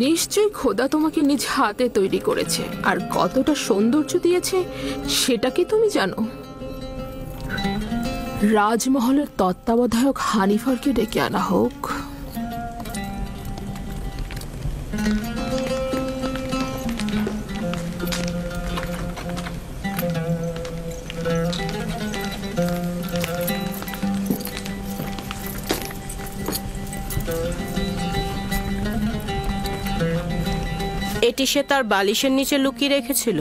নিশ্চয়ই খোদা তোমাকে নিজ হাতে তৈরি করেছে, আর কতটা সৌন্দর্য দিয়েছে সেটা কি তুমি জানো? রাজমহলের তত্ত্বাবধায়ক হানিফারকে ডেকে আনা হোক। এটি সে তার বালিশের নিচে লুকিয়ে রেখেছিল।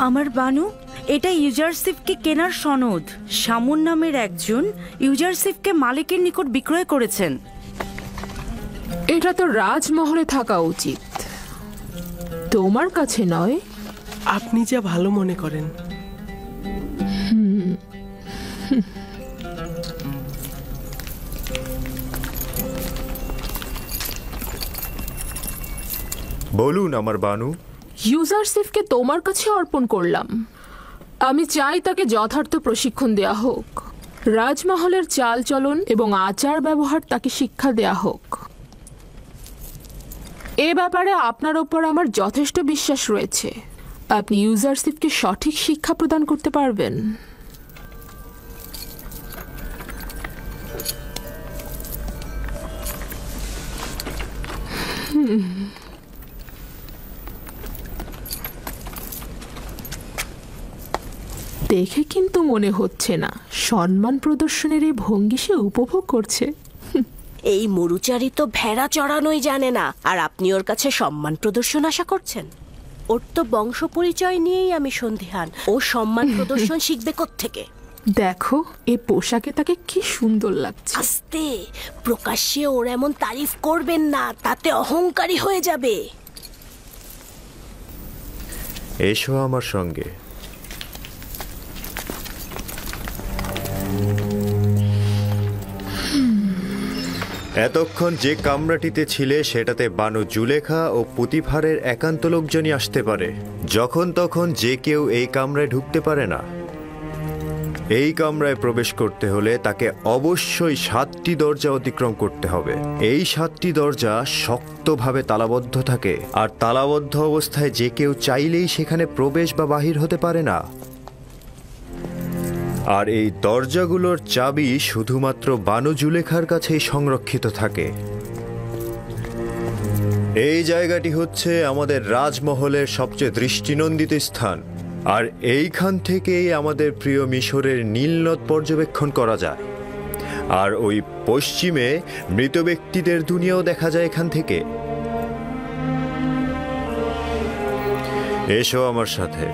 আমার বানু, এটা ইউজারশিপকে কেনার সনদ। শামুন নামের একজন ইউজারশিপকে মালিকের নিকট বিক্রয় করেছেন। এটা তো রাজমহলে থাকা উচিত, তোমার কাছে নয়। আপনি যা ভালো মনে করেন। বলুন আমার বানু। ইউজারশিপকে তোমার কাছে অর্পণ করলাম। আমি চাই তাকে যথার্থ প্রশিক্ষণ দেয়া হোক। রাজমহলের চালচলন এবং আচার ব্যবহার তাকে শিক্ষা দেয়া হোক। এ ব্যাপারে আপনার ওপর আমার যথেষ্ট বিশ্বাস রয়েছে। আপনি ইউজারশিপকে সঠিক শিক্ষা প্রদান করতে পারবেন। দেখে কিন্তু মনে হচ্ছে না সম্মান প্রদর্শনের এই ভঙ্গি সে উপভোগ করছে। এই মরুচারী তো ভেড়া চড়ানোই জানে না, আর আপনি ওর কাছে সম্মান প্রদর্শন আশা করছেন? ওর তো বংশ পরিচয় নিয়েই আমি সন্দিহান। ও সম্মান প্রদর্শন শিখবে কোত্থেকে? দেখো এ পোশাকে তাকে কি সুন্দর লাগছে। আস্তে, প্রকাশ্যে ওর এমন তারিফ করবেন না, তাতে অহংকারী হয়ে যাবে। এসো আমার সঙ্গে। এতক্ষণ যে কামরাটিতে ছিলে সেটাতে বানু জুলেখা ও পুতিফারের একান্ত লোকজনই আসতে পারে। যখন তখন যে কেউ এই কামরায় ঢুকতে পারে না। এই কামরায় প্রবেশ করতে হলে তাকে অবশ্যই 7টি দরজা অতিক্রম করতে হবে। এই 7টি দরজা শক্তভাবে তালাবদ্ধ থাকে, আর তালাবদ্ধ অবস্থায় যে কেউ চাইলেই সেখানে প্রবেশ বা বাহির হতে পারে না। আর এই দরজাগুলোর চাবি শুধুমাত্র বানু জুলেখার কাছেই সংরক্ষিত থাকে। এই জায়গাটি হচ্ছে আমাদের রাজমহলের সবচেয়ে দৃষ্টিনন্দিত স্থান, আর এইখান থেকেই আমাদের প্রিয় মিশরের নীলনদ পর্যবেক্ষণ করা যায়। আর ওই পশ্চিমে মৃত ব্যক্তিদের দুনিয়াও দেখা যায় এখান থেকে। এসো আমার সাথে।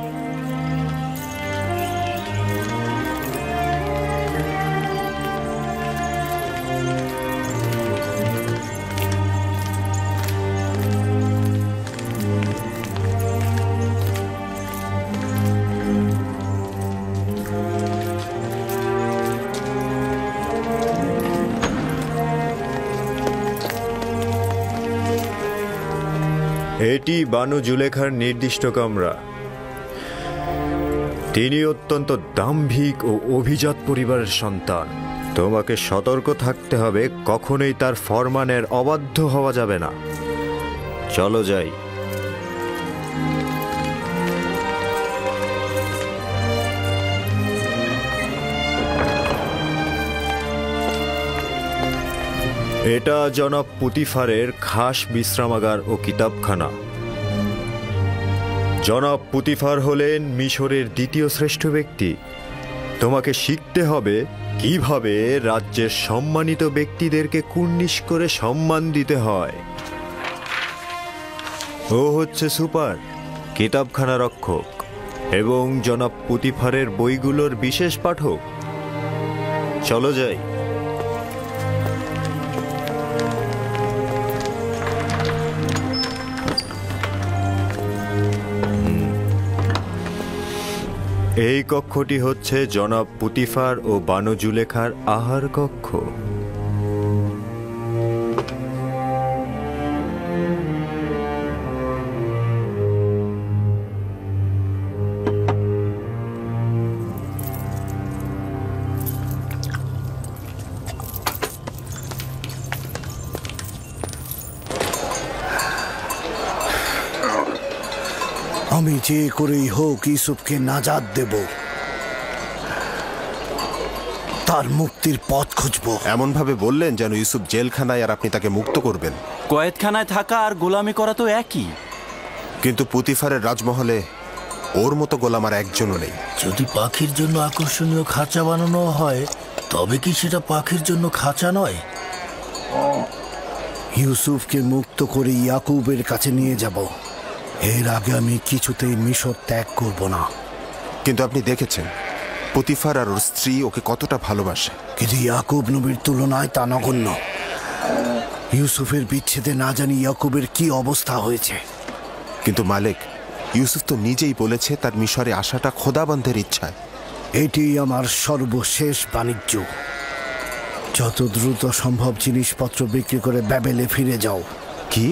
এটি বানু জুলেখার নির্দিষ্ট কামরা। তিনি অত্যন্ত দাম্ভিক ও অভিজাত পরিবারের সন্তান। তোমাকে সতর্ক থাকতে হবে, কখনোই তার ফরমানের অবাধ্য হওয়া যাবে না। চলো যাই। এটা জনাব পুতিফারের খাস বিশ্রামাগার ও কিতাবখানা। জনাব পুতিফার হলেন মিশরের দ্বিতীয় শ্রেষ্ঠ ব্যক্তি। তোমাকে শিখতে হবে কিভাবে রাজ্যের সম্মানিত ব্যক্তিদেরকে কুর্নিশ করে সম্মান দিতে হয়। ও হচ্ছে সুপার, কিতাবখানা রক্ষক এবং জনাব পুতিফারের বইগুলোর বিশেষ পাঠক। চলো যাই। এই কক্ষটি হচ্ছে জনাব পুতিফার ও বানু জুলেখার আহার কক্ষ। আমি যে করেই হোক ইউসুফকে নাজাত দেব, তার মুক্তির পথ খুঁজব। এমন ভাবে বললেন যেন ইউসুফ জেলখানায় আর আপনি তাকে মুক্ত করবেন। কয়েদখানায় থাকা আর গোলামি করা তো একই। কিন্তু পুতিফারের রাজমহলে ওর মতো গোলাম আর একজনও নেই। যদি পাখির জন্য আকর্ষণীয় খাঁচা বানানো হয়, তবে কি সেটা পাখির জন্য খাঁচা নয়? ইউসুফকে মুক্ত করে ইয়াকুবের কাছে নিয়ে যাব। এর আগে আমি কিছুতেই মিশর ত্যাগ করব না। কিন্তু আপনি দেখেছেন পুতিফার আর ওর স্ত্রী ওকে কতটা ভালোবাসে। কিন্তু ইয়াকুব নবীর তুলনায় তা নগণ্য। ইউসুফের বিচ্ছেদে না জানি ইয়াকুবের কি অবস্থা হয়েছে। কিন্তু মালিক, ইউসুফ তো নিজেই বলেছে তার মিশরে আসাটা খোদাবন্ধের ইচ্ছায়। এটি আমার সর্বশেষ বাণিজ্য। যত দ্রুত সম্ভব জিনিসপত্র বিক্রি করে ব্যাবেলে ফিরে যাও। কি?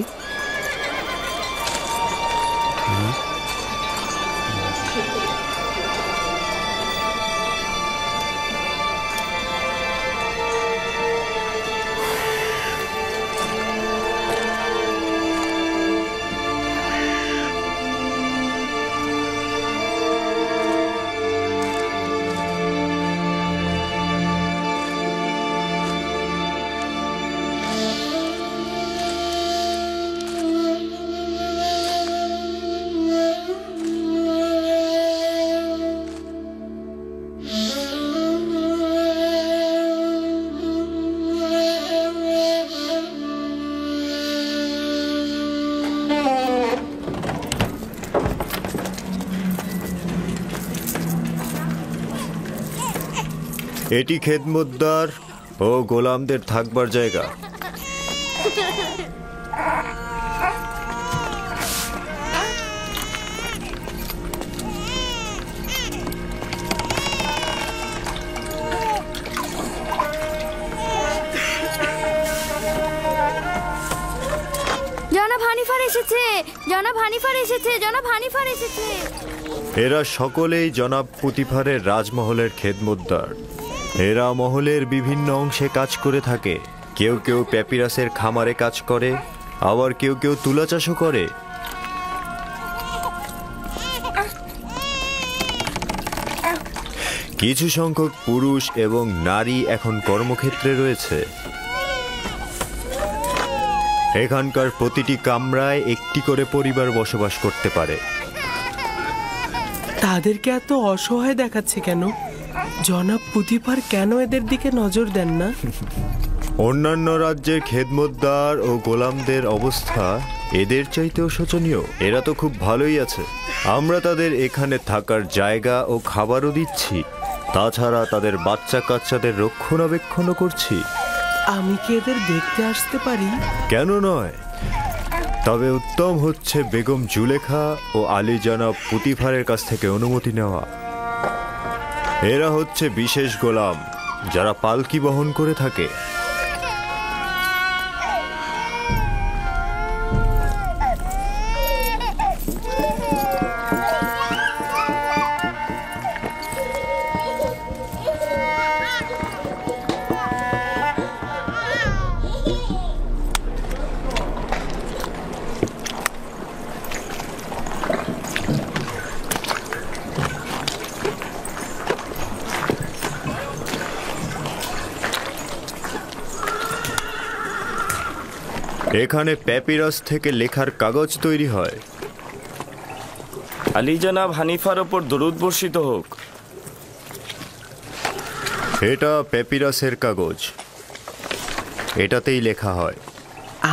এটি খেদমতদার ও গোলামদের থাকবার জায়গা। জনাব হানিফার এসেছে, জনাব হানিফার এসেছে, জনাব হানিফার এসেছে। এরা সকলেই জনাব পুতিফারের রাজমহলের খেদমতদার। এরা মহলের বিভিন্ন অংশে কাজ করে থাকে। কেউ কেউ প্যাপিরাসের খামারে কাজ করে, আবার কেউ কেউ তুলা চাষও করে। কিছু সংখ্যক পুরুষ এবং নারী এখন কর্মক্ষেত্রে রয়েছে। এখানকার প্রতিটি কামরায় একটি করে পরিবার বসবাস করতে পারে। তাদেরকে এত অসহায় দেখাচ্ছে কেন? জনাব পুতিফার কেন এদের দিকে নজর দেন না? অন্যান্য রাজ্যের খেদমতদার ও গোলামদের অবস্থা এদের চাইতেও শোচনীয়। এরা তো খুব ভালোই আছে। আমরা তাদের এখানে থাকার জায়গা ও খাবারও দিচ্ছি, তাছাড়া তাদের বাচ্চা কাচ্চাদের রক্ষণাবেক্ষণও করছি। আমি কি এদের দেখতে আসতে পারি? কেন নয়? তবে উত্তম হচ্ছে বেগম জুলেখা ও আলী জনাব পুতিফারের কাছ থেকে অনুমতি নেওয়া। এরা হচ্ছে বিশেষ গোলাম যারা পালকি বহন করে থাকে। এখানে প্যাপিরাস থেকে লেখার কাগজ তৈরি হয়। আলী জনাব হানিফার ওপর দরুদ বর্ষিত হোক। এটা প্যাপিরাসের কাগজ, এটাতেই লেখা হয়।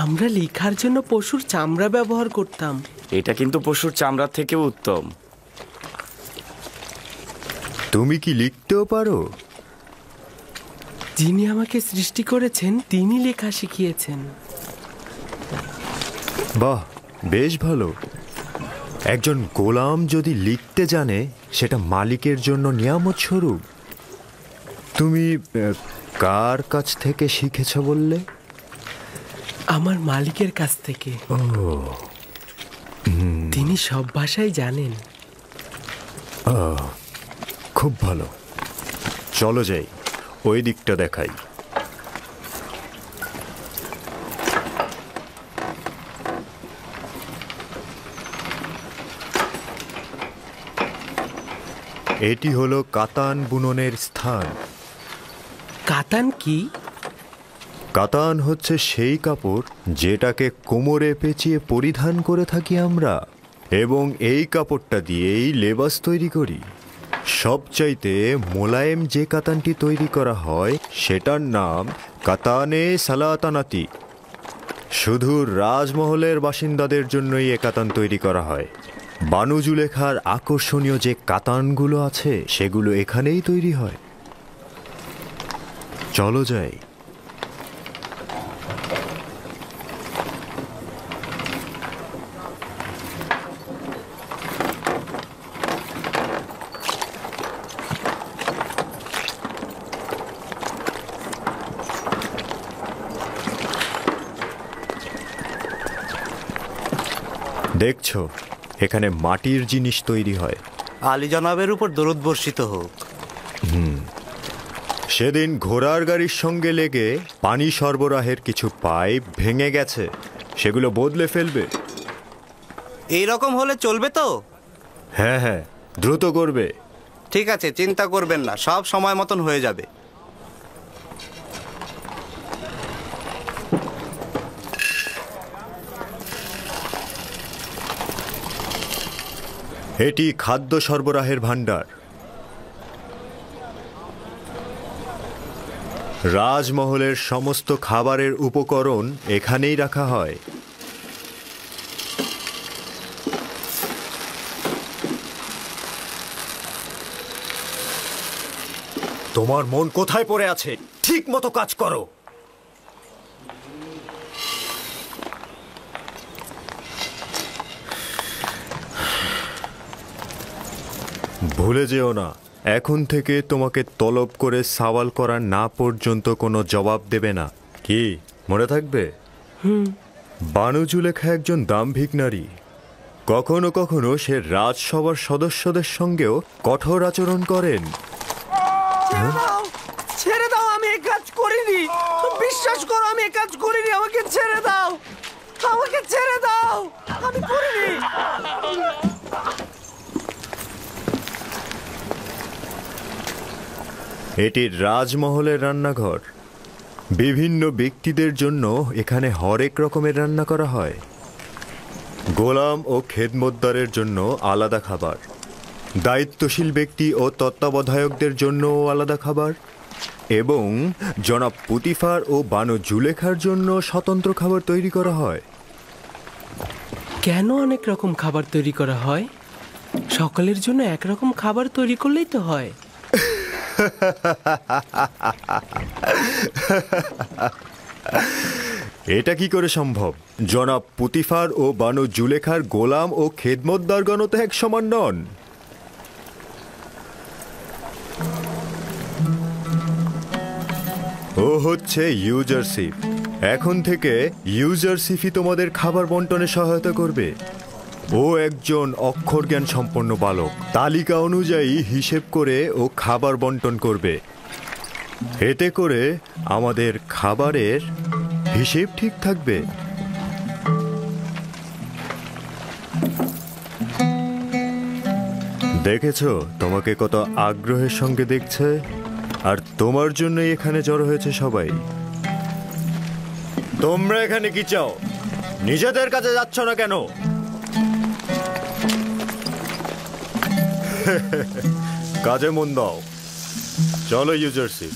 আমরা লেখার জন্য পশুর চামড়া ব্যবহার করতাম। এটা কিন্তু পশুর চামড়ার থেকেও উত্তম। তুমি কি লিখতেও পারো? যিনি আমাকে সৃষ্টি করেছেন তিনি লেখা শিখিয়েছেন। বাহ, বেশ ভালো। একজন গোলাম যদি লিখতে জানে সেটা মালিকের জন্য নিয়ামত স্বরূপ। তুমি কার কাছ থেকে শিখেছ বললে? আমার মালিকের কাছ থেকে। তিনি সব ভাষাই জানেন। খুব ভালো, চলো যাই, ওই দিকটা দেখাই। এটি হলো কাতান বুননের স্থান। কাতান কি? কাতান হচ্ছে সেই কাপড় যেটাকে কোমরে পেঁচিয়ে পরিধান করে থাকি আমরা, এবং এই কাপড়টা দিয়েই লেবাস তৈরি করি। সবচাইতে মোলায়েম যে কাতানটি তৈরি করা হয় সেটার নাম কাতানে সালাতানাতি। শুধু রাজমহলের বাসিন্দাদের জন্যই এ কাতান তৈরি করা হয়। বানু জুলেখার আকর্ষণীয় যে কাতানগুলো আছে সেগুলো এখানেই তৈরি হয়। চলো যাই। দেখছো, এখানে মাটির জিনিস তৈরি হয়। আলী জনাবের উপর দরুদ বর্ষিত হোক। সেদিন ঘোড়ার গাড়ির সঙ্গে লেগে পানি সরবরাহের কিছু পাইপ ভেঙে গেছে, সেগুলো বদলে ফেলবে। এই রকম হলে চলবে তো? হ্যাঁ হ্যাঁ, দ্রুত করবে। ঠিক আছে, চিন্তা করবেন না, সব সময় মতন হয়ে যাবে। এটি খাদ্য সরবরাহের ভাণ্ডার। রাজমহলের সমস্ত খাবারের উপকরণ এখানেই রাখা হয়। তোমার মন কোথায় পড়ে আছে? ঠিক মতো কাজ করো। ভুলে যেও না, এখন থেকে তোমাকে তলব করে সওয়াল করা না পর্যন্ত কোনো জবাব দেবে না। কি মনে থাকবে? বানু জুলেখা একজন দাম্ভিক নারী। কখনো কখনো সে রাজসভার সদস্যদের সঙ্গেও কঠোর আচরণ করেন। ছেড়ে দাও, আমি এই কাজ করিনি। বিশ্বাস করো, আমি এই কাজ করিনি। আমাকে ছেড়ে দাও, আমাকে ছেড়ে দাও, আমি করিনি। এটি রাজমহলের রান্নাঘর। বিভিন্ন ব্যক্তিদের জন্য এখানে হরেক রকমের রান্না করা হয়। গোলাম ও খেদমতদারের জন্য আলাদা খাবার, দায়িত্বশীল ব্যক্তি ও তত্ত্বাবধায়কদের জন্যও আলাদা খাবার, এবং জনাব পুতিফার ও বানু জুলেখার জন্য স্বতন্ত্র খাবার তৈরি করা হয়। কেন অনেক রকম খাবার তৈরি করা হয়? সকলের জন্য একরকম খাবার তৈরি করলেই তো হয়। এটা কি করে সম্ভব? জনাব পুতিফার ও বানু জুলেখার গোলাম ও খেদমতদারগণ তো এক সমান নন। ও হচ্ছে ইউজারশিপ। এখন থেকে ইউজারশিপই তোমাদের খাবার বন্টনে সহায়তা করবে। ও একজন অক্ষর জ্ঞান সম্পন্ন বালক, তালিকা অনুযায়ী হিসেব করে ও খাবার বন্টন করবে। এতে করে আমাদের খাবারের হিসেব ঠিক থাকবে। দেখেছো তোমাকে কত আগ্রহের সঙ্গে দেখছে, আর তোমার জন্যই এখানে জড়ো হয়েছে সবাই। তোমরা এখানে কি চাও? নিজেদের কাছে যাচ্ছ না কেন? কাজে মন দাও। চলো ইউজারশিপ।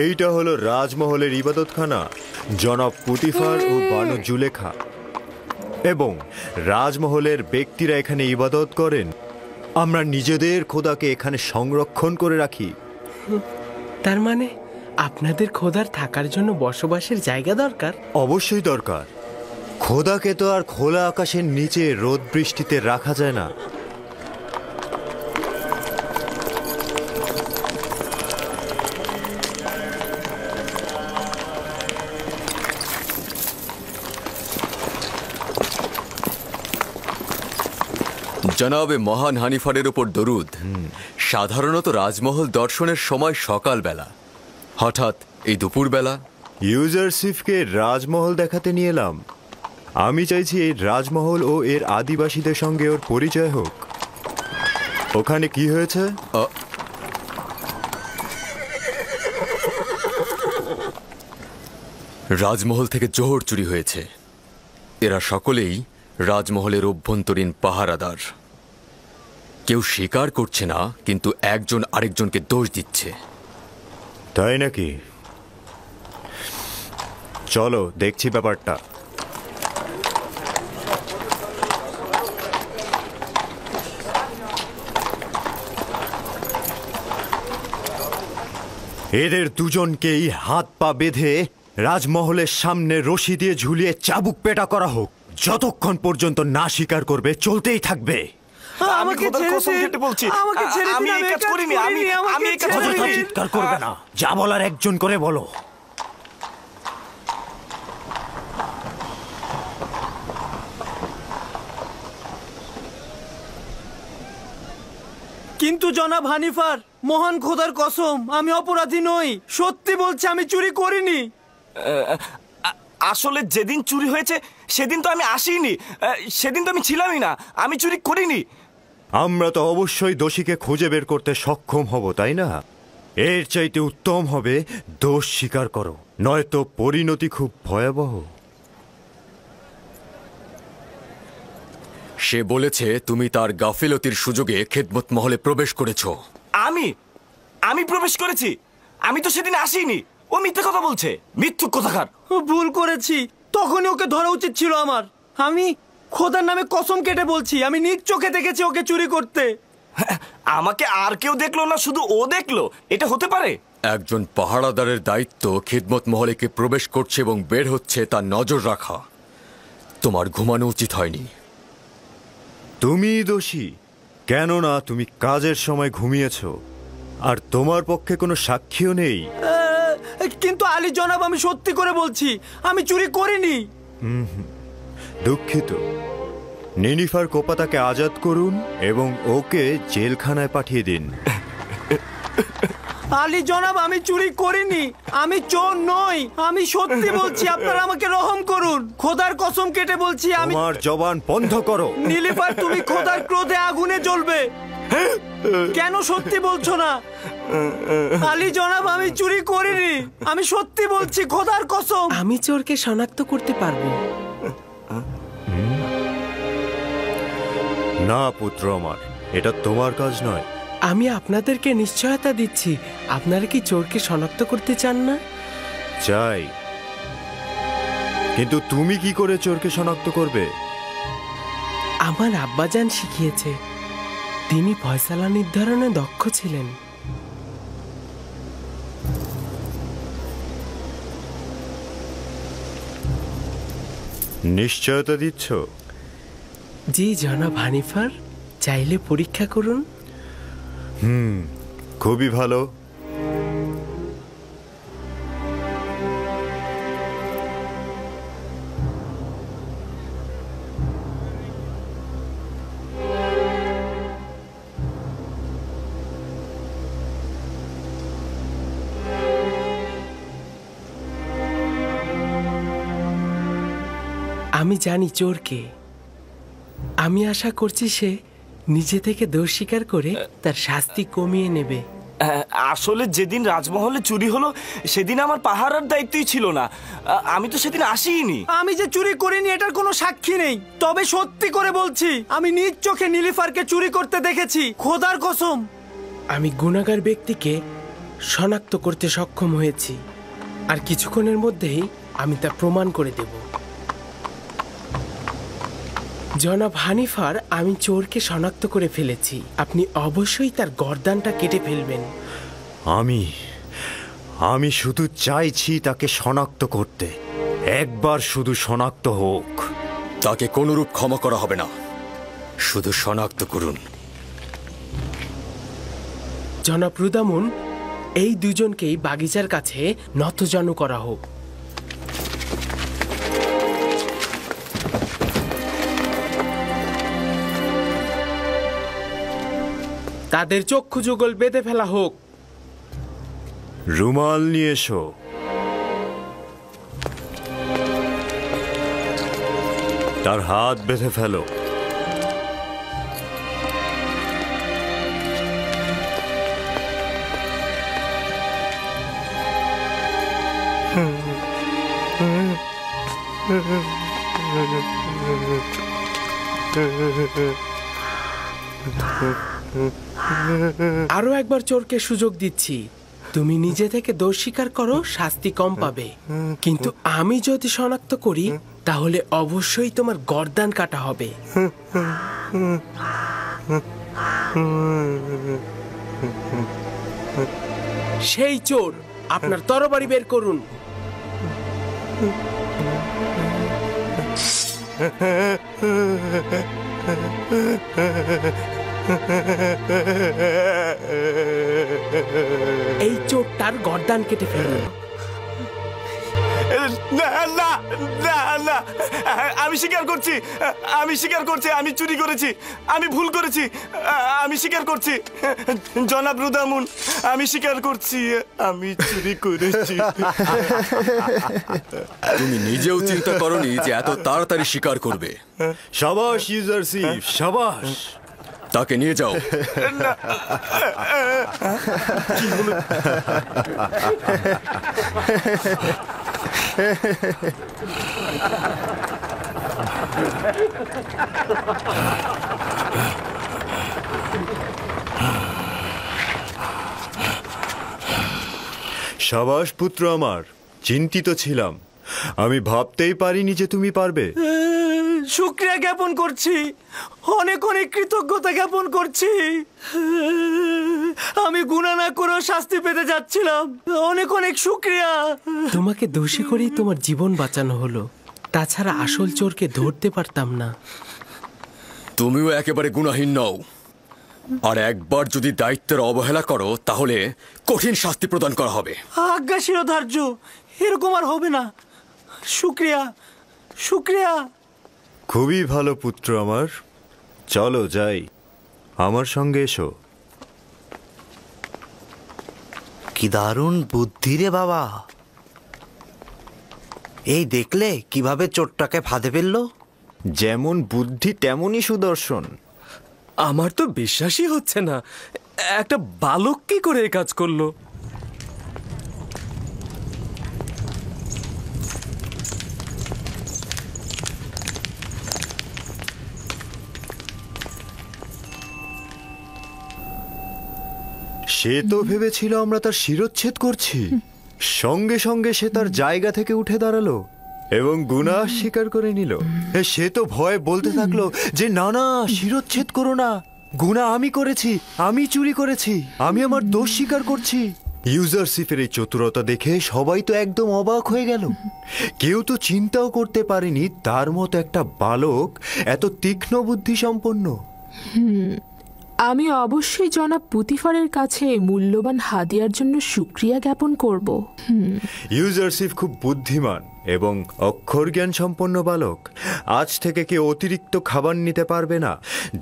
এইটা হলো রাজমহলের ইবাদতখানা। জনাব পুতিফার ও বানু জুলেখা এবং রাজমহলের ব্যক্তিরা এখানে ইবাদত করেন। আমরা নিজেদের খোদাকে এখানে সংরক্ষণ করে রাখি। তার মানে আপনাদের খোদার থাকার জন্য বসবাসের জায়গা দরকার? অবশ্যই দরকার। খোদাকে তো আর খোলা আকাশের নিচে রোদ বৃষ্টিতে রাখা যায় না। জনাবে মহান হানিফারের উপর দরুদ। সাধারণত রাজমহল দর্শনের সময় সকালবেলা, হঠাৎ এই দুপুরবেলা। ইউজারশিপকে রাজমহল দেখাতে নিয়ে এলাম। আমি চাইছি এই রাজমহল ও এর আদিবাসীদের সঙ্গে ওর পরিচয় হোক। ওখানে কি হয়েছে? রাজমহল থেকে জোহর চুরি হয়েছে। এরা সকলেই রাজমহলের অভ্যন্তরীণ পাহারাদার। কেউ স্বীকার করছে না, কিন্তু একজন আরেকজনকে দোষ দিচ্ছে। তাই নাকি? চলো দেখছি ব্যাপারটা। এদের দুজনকেই হাত পা বেঁধে রাজমহলের সামনে রশি দিয়ে ঝুলিয়ে চাবুক পেটা করা হোক। যতক্ষণ পর্যন্ত না স্বীকার করবে চলতেই থাকবে। আমাকে বলছি, আমি এই কাজ করিনি। আমি এই কাজ করিনি। চিৎকার করবে না, যা বলার একজন করে বলো। কিন্তু জনাব হানিফার, মহান খোদার কসম, আমি অপরাধী নই। সত্যি বলছি, আমি চুরি করিনি। আসলে যেদিন চুরি হয়েছে সেদিন তো আমি আসিনি। সেদিন তো আমি ছিলামই না। আমি চুরি করিনি। আমরা তো অবশ্যই দোষীকে খুঁজে বের করতে সক্ষম হব, তাই না? এর চাইতে উত্তম হবে দোষ স্বীকার করো, নয়তো পরিণতি খুব ভয়াবহ। সে বলেছে তুমি তার গাফিলতির সুযোগে খেদমত মহলে প্রবেশ করেছ। আমি প্রবেশ করেছি? আমি তো সেদিন আসিনি। ও মিথ্যে কথা বলছে, মিথ্যুক কথাকার। ভুল করেছি, তখনই ওকে ধরা উচিত ছিল আমার। আমি খোদার নামে কসম কেটে বলছি, আমি নিজ চোখে দেখেছি ওকে চুরি করতে। আমাকে আর কেউ দেখলো না, শুধু ও দেখলো? এটা হতে পারে? একজন পাহারাদারের দায়িত্ব খেদমত মহলে কে প্রবেশ করছে এবং বের হচ্ছে তার নজর রাখা। তোমার ঘুমানো উচিত হয়নি। তুমি দোষী, কেননা তুমি কাজের সময় ঘুমিয়েছ, আর তোমার পক্ষে কোনো সাক্ষীও নেই। কিন্তু আলী জনাব, আমি সত্যি করে বলছি, আমি চুরি করিনি। দুঃখিত। নিনিফার কোপাতাকে আজাদ করুন এবং ওকে জেলখানায় পাঠিয়ে দিন। আলী জনাব, আমি চুরি করিনি, আমি চোর নই, আমি সত্যি বলছি। আপনারা আমাকে রহম করুন, খোদার কসম কেটে বলছি। আমি তোমার জবান বন্ধ করো। নীলিফার, তুমি খোদার ক্রোধে আগুনে জ্বলবে। কেন সত্যি বলছো না? আলী জনাব, আমি চুরি করিনি, আমি সত্যি বলছি, খোদার কসম। আমি চোরকে শনাক্ত করতে পারবো। না পুত্র আমার, এটা তোমার কাজ নয়। আমি আপনাদেরকে নিশ্চয়তা দিচ্ছি। আপনারা কি চোরকে শনাক্ত করতে চান না? চাই, কিন্তু তুমি কি করে চোরকে শনাক্ত করবে? আমার আব্বাজান শিখিয়েছে। তিনি ফয়সালা নির্ধারণে দক্ষ ছিলেন। নিশ্চয়তা দিচ্ছ? জি জনাব হানিফার, চাইলে পরীক্ষা করুন। খুবই ভালো। আমি জানি চোরকে। আমি আশা করছি সে নিজে থেকে দোষ স্বীকার করে তার শাস্তি কমিয়ে নেবে। আসলে যেদিন রাজমহলে চুরি হলো সেদিন আমার পাহারার দায়িত্বই ছিল না। আমি তো সেদিন আসিনি। আমি যে চুরি করিনি এটার কোনো সাক্ষী নেই, তবে সত্যি করে বলছি, আমি নিজ চোখে নীলিফারকে চুরি করতে দেখেছি, খোদার কসম। আমি গুনাহগার ব্যক্তিকে শনাক্ত করতে সক্ষম হয়েছি, আর কিছুক্ষণের মধ্যেই আমি তা প্রমাণ করে দেব। জনাব হানিফার, আমি চোরকে শনাক্ত করে ফেলেছি। আপনি অবশ্যই তার গর্দানটা কেটে ফেলবেন। আমি শুধু চাইছি তাকে শনাক্ত করতে। একবার শুধু শনাক্ত হোক। তাকে কোনরূপ ক্ষমা করা হবে না, শুধু শনাক্ত করুন। জনাব রুদামুন, এই দুজনকেই বাগিচার কাছে নতজানু করা হোক। তাদের চক্ষু যুগল বেঁধে ফেলা হোক। রুমাল নিয়ে এসো। তার হাত বেঁধে ফেলো। আরো একবার চোরকে সুযোগ দিচ্ছি। তুমি নিজে থেকে দোষ স্বীকার করো, শাস্তি কম পাবে। কিন্তু আমি যদি শনাক্ত করি তাহলে অবশ্যই তোমার গর্দান কাটা হবে। সেই চোর, আপনার তরবারি বের করুন। এই চোরটার গর্দান কেটে ফেলুন। না না না না, আমি স্বীকার করছি, আমি চুরি করেছি, আমি ভুল করেছি, আমি স্বীকার করছি। জনাব রুদামুন, আমি স্বীকার করছি, আমি চুরি করেছি। তুমি নিজেও চিন্তা করনি যে এত তাড়াতাড়ি স্বীকার করবে। শাবাশ ইউজারশিপ, শাবাশ। তাকে নিয়ে যাও। শাবাশ পুত্র আমার, চিন্তিত ছিলাম। আমি ভাবতেই পারিনি যে তুমি পারবে। শুকরিয়া জ্ঞাপন করছি, অনেক অনেক কৃতজ্ঞতা জ্ঞাপন করছি। আমি গুনাহ না করেও শাস্তি পেতে যাচ্ছিলাম। অনেক অনেক শুকরিয়া। তোমাকে দোষী করেই তোমার জীবন বাঁচানো হলো, তাছাড়া আসল চোরকে ধরতে পারতাম না। তুমিও একেবারে গুনাহীন নও, আর একবার যদি দায়িত্বের অবহেলা করো তাহলে কঠিন শাস্তি প্রদান করা হবে। আজ্ঞা শিরোধার্য, এরকম আর হবে না। শুকরিয়া, শুকরিয়া। খুবই ভালো পুত্র আমার, চলো যাই, আমার সঙ্গে এসো। কি দারুণ বুদ্ধি রে বাবা! এই দেখলে কিভাবে চোরটাকে ফাঁদে ফেললো? যেমন বুদ্ধি তেমনই সুদর্শন। আমার তো বিশ্বাসই হচ্ছে না, একটা বালক কি করে এই কাজ করলো। সে তো ভেবেছিল আমরা তার শিরচ্ছেদ করছি। সঙ্গে সঙ্গে সে তার জায়গা থেকে উঠে দাঁড়ালো এবং গুনাহ স্বীকার করে নিল। সে তো ভয়ে বলতে থাকলো যে না না, শিরচ্ছেদ করো না, গুনাহ আমি করেছি, আমি চুরি করেছি, আমি আমার দোষ স্বীকার করছি। ইউজারশিপের এই চতুরতা দেখে সবাই তো একদম অবাক হয়ে গেল। কেউ তো চিন্তাও করতে পারেনি তার মতো একটা বালক এত তীক্ষ্ণ বুদ্ধি সম্পন্ন। আমি অবশ্যই জনাব পুতিফারের কাছে মূল্যবান হাদিয়ার জন্য শুকরিয়া জ্ঞাপন করব। ইউজারশিপ খুব বুদ্ধিমান এবং অক্ষর জ্ঞান সম্পন্ন বালক। আজ থেকে কেউ অতিরিক্ত খাবার নিতে পারবে না।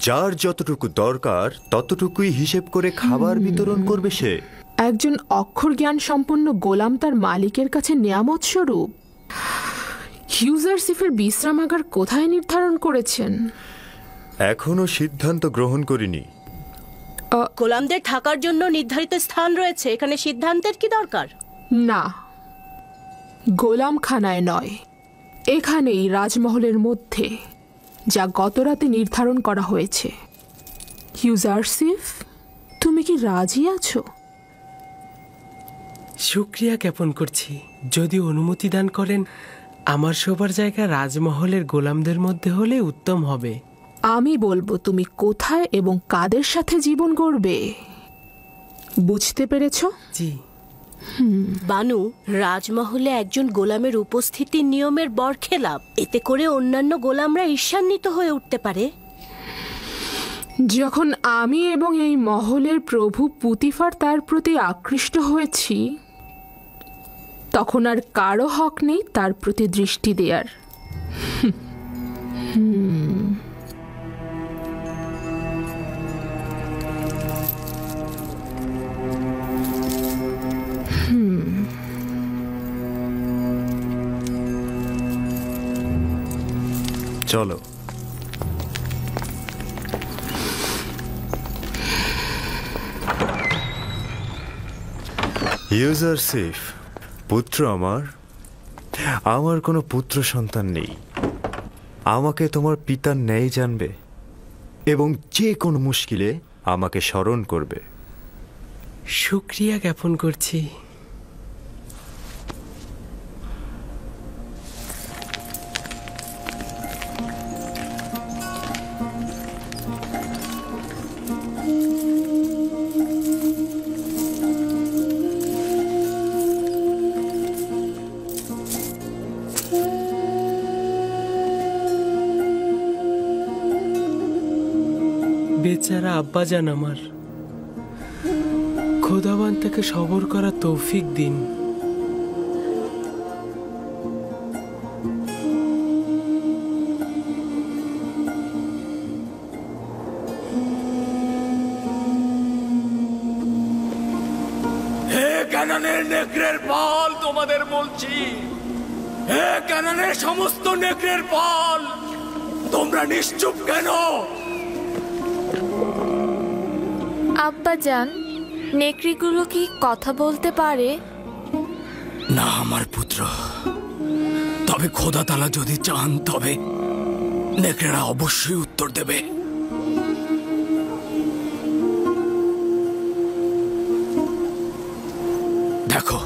যার যতটুকু দরকার ততটুকুই হিসেব করে খাবার বিতরণ করবে সে। একজন অক্ষর জ্ঞান সম্পন্ন গোলাম তার মালিকের কাছে নিয়ামত স্বরূপ। ইউজারশিপের বিশ্রামাগার কোথায় নির্ধারণ করেছেন? এখনো সিদ্ধান্ত গ্রহণ করিনি। গোলামদের থাকার জন্য নির্ধারিত স্থান রয়েছে, এখানে সিদ্ধান্তের কি দরকার? না, গোলামখানায় নয়, এখানেই রাজমহলের মধ্যে, যা গতরাতে নির্ধারণ করা হয়েছে। ইউজারশিপ, তুমি কি রাজি আছো? শুকরিয়া জ্ঞাপন করছি। যদি অনুমতি দান করেন, আমার শোবার জায়গা রাজমহলের গোলামদের মধ্যে হলে উত্তম হবে। আমি বলবো তুমি কোথায় এবং কাদের সাথে জীবন গড়বে। বুঝতে পেরেছ? জি। বানু, রাজমহলে একজন গোলামের উপস্থিতি নিয়মের বরখেলাপ। এতে করে অন্যান্য গোলামরা ঈর্ষান্বিত হয়ে উঠতে পারে। যখন আমি এবং এই মহলের প্রভু পুতিফার তার প্রতি আকৃষ্ট হয়েছি, তখন আর কারো হক নেই তার প্রতি দৃষ্টি দেওয়ার। চলো। ইউজারশিপ, পুত্র আমার কোনো পুত্র সন্তান নেই। আমাকে তোমার পিতার ন্যায় জানবে এবং যে কোনো মুশকিলে আমাকে স্মরণ করবে। শুক্রিয়া জ্ঞাপন করছি। বেচারা আব্বাজান আমার, খোদাবান তাকে সবর করা তৌফিক দিন। হে কানানের নেকড়ের পাল, তোমাদের বলছি, হে কানানের সমস্ত নেকড়ের পাল, তোমরা নিশ্চুপ কেন? আব্বাজান, নেকড়িগুলো কি কথা বলতে পারে? না আমার পুত্র, তবে খোদা তাআলা যদি চান তবে নেকড়েরা অবশ্যই উত্তর দেবে। দেখো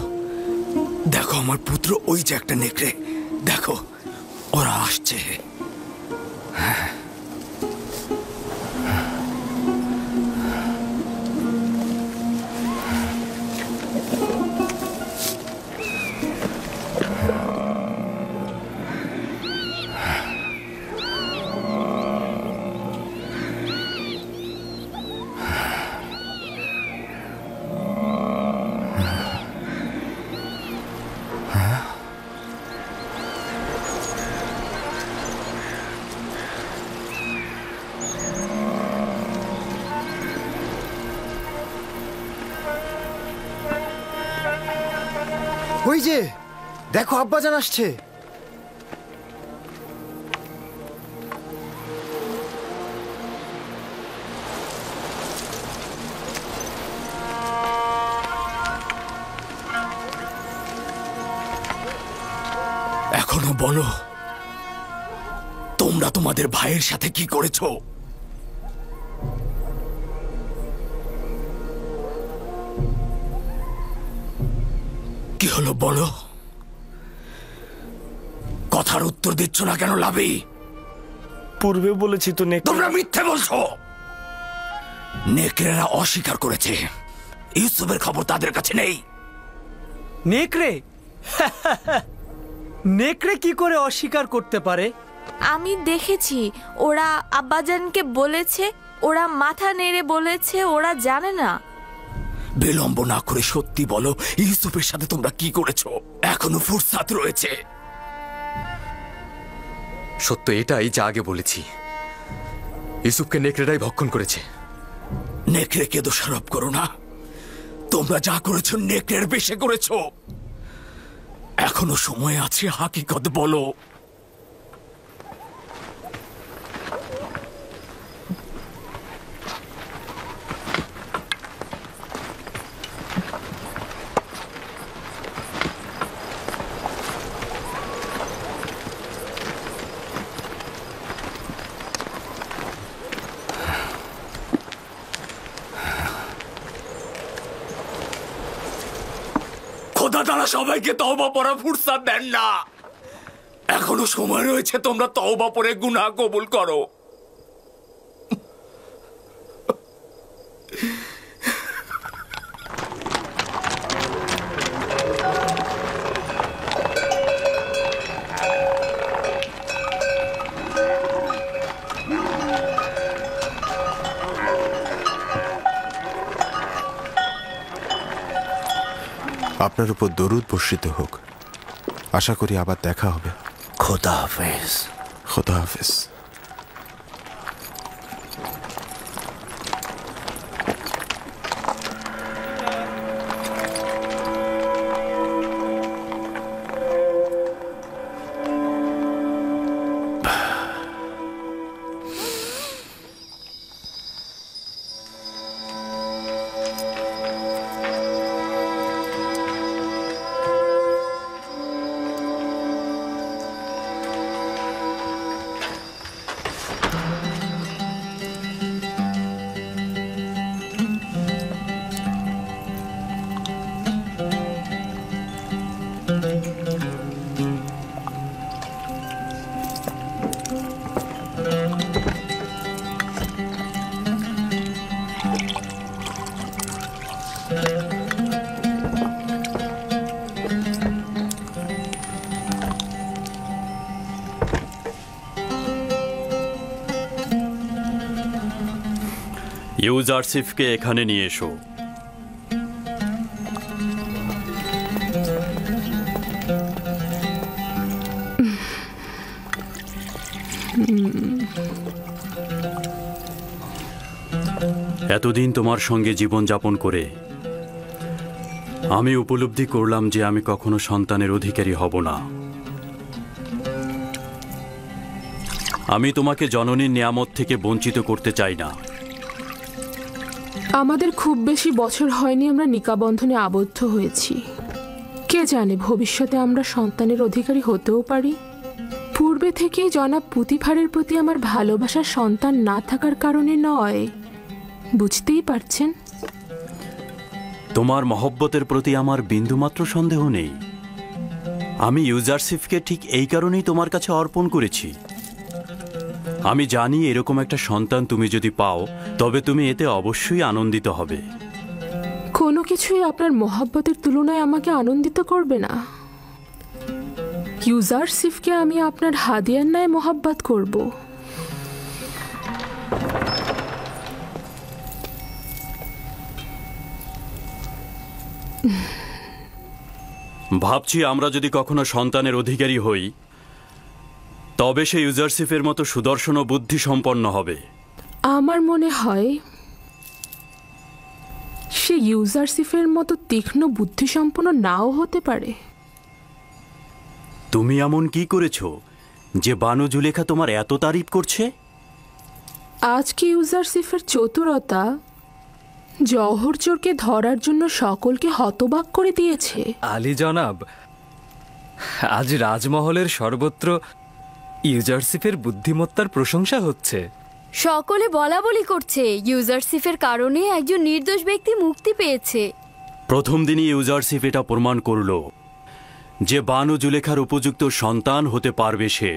দেখো আমার পুত্র, ওই যে একটা নেকড়ে, দেখো ওরা আসছে। হ্যাঁ, ওই যে দেখো আব্বাজান আসছে। এখনো বলো, তোমরা তোমাদের ভাইয়ের সাথে কি করেছো? কি হলো বলো? কথার উত্তর দিচ্ছ না কেন লাভি? পূর্বে বলেছি তো তোমরা মিথ্যে বলছো। নেকড়েরা অস্বীকার করেছে, ইউসুফের খবর তাদের কাছে নেই। নেকড়ে? নেকড়ে কি করে অস্বীকার করতে পারে? আমি দেখেছি, ওরা আব্বাজানকে বলেছে, ওরা মাথা নেড়ে বলেছে ওরা জানে না। বিলম্ব না করে সত্যি বলো, ইউসুফের সাথে তোমরা কি করেছো? এখনো ফুরসাত রয়েছে। সত্য এটাই যা আগে বলেছি, ইউসুফকে নেকড়েরাই ভক্ষণ করেছে। নেকড়েকে দোষারোপ করো না, তোমরা যা করেছো নেকড়ের বেশে করেছো। এখনো সময় আছে, হাকিকত বলো। খোদা তাআলা সবাইকে তওবা পড়ার ফুরসাত দেন না। এখনো সময় রয়েছে, তোমরা তওবা পড়ে গুনাহ কবুল করো। আপনার উপর দরুদ বর্ষিত হোক। আশা করি আবার দেখা হবে। খোদা হাফেজ। খোদা হাফেজ। ইউজারশিফকে এখানে নিয়ে এসো। এতদিন তোমার সঙ্গে জীবনযাপন করে আমি উপলব্ধি করলাম যে আমি কখনো সন্তানের অধিকারী হব না। আমি তোমাকে জননীর নিয়ামত থেকে বঞ্চিত করতে চাই না। আমাদের খুব বেশি বছর হয়নি আমরা নিকাবন্ধনে আবদ্ধ হয়েছি। কে জানে ভবিষ্যতে আমরা সন্তানের অধিকারী হতেও পারি। পূর্বে থেকেই জনাব পুতিফারের প্রতি আমার ভালোবাসার সন্তান না থাকার কারণে নয়, বুঝতেই পারছেন। তোমার মহব্বতের প্রতি আমার বিন্দুমাত্র সন্দেহ নেই। আমি ইউজারশিফকে ঠিক এই কারণেই তোমার কাছে অর্পণ করেছি। আমি জানি এরকম একটা সন্তান তুমি যদি পাও তবে তুমি এতে অবশ্যই আনন্দিত হবে। কোনো কিছুই আপনার মহব্বতের তুলনায় আমাকে আনন্দিত করবে না। ইউজারশিফকে আমি আপনার হাদিয়ার ন্যায় মহব্বত করব। ভাবছি আমরা যদি কখনো সন্তানের অধিকারী হই তবে সে ইউজারশিফের মতো সুদর্শন ও বুদ্ধি সম্পন্ন হবে। আমার মনে হয় সে ইউজারশিফের মতো তীক্ষ্ণ বুদ্ধিসম্পন্ন নাও হতে পারে। তুমি এমন কি করেছো যে বানু জুলেখা তোমার এত তারিফ করছে? আজকে ইউজারশিফের চতুরতা জওহর চোরকে ধরার জন্য সকলকে হতবাক করে দিয়েছে। আলী জনাব, আজ রাজমহলের সর্বত্র ইউজারশিফের বুদ্ধিমত্তার প্রশংসা হচ্ছে। সকলে বলা বলি করছে ইউজারশিফের কারণে একজন নির্দোষ ব্যক্তি মুক্তি পেয়েছে। প্রথম দিনই ইউজারশিফ এটা প্রমাণ করলো যে বানু জুলেখার উপযুক্ত সন্তান হতে পারবে সে।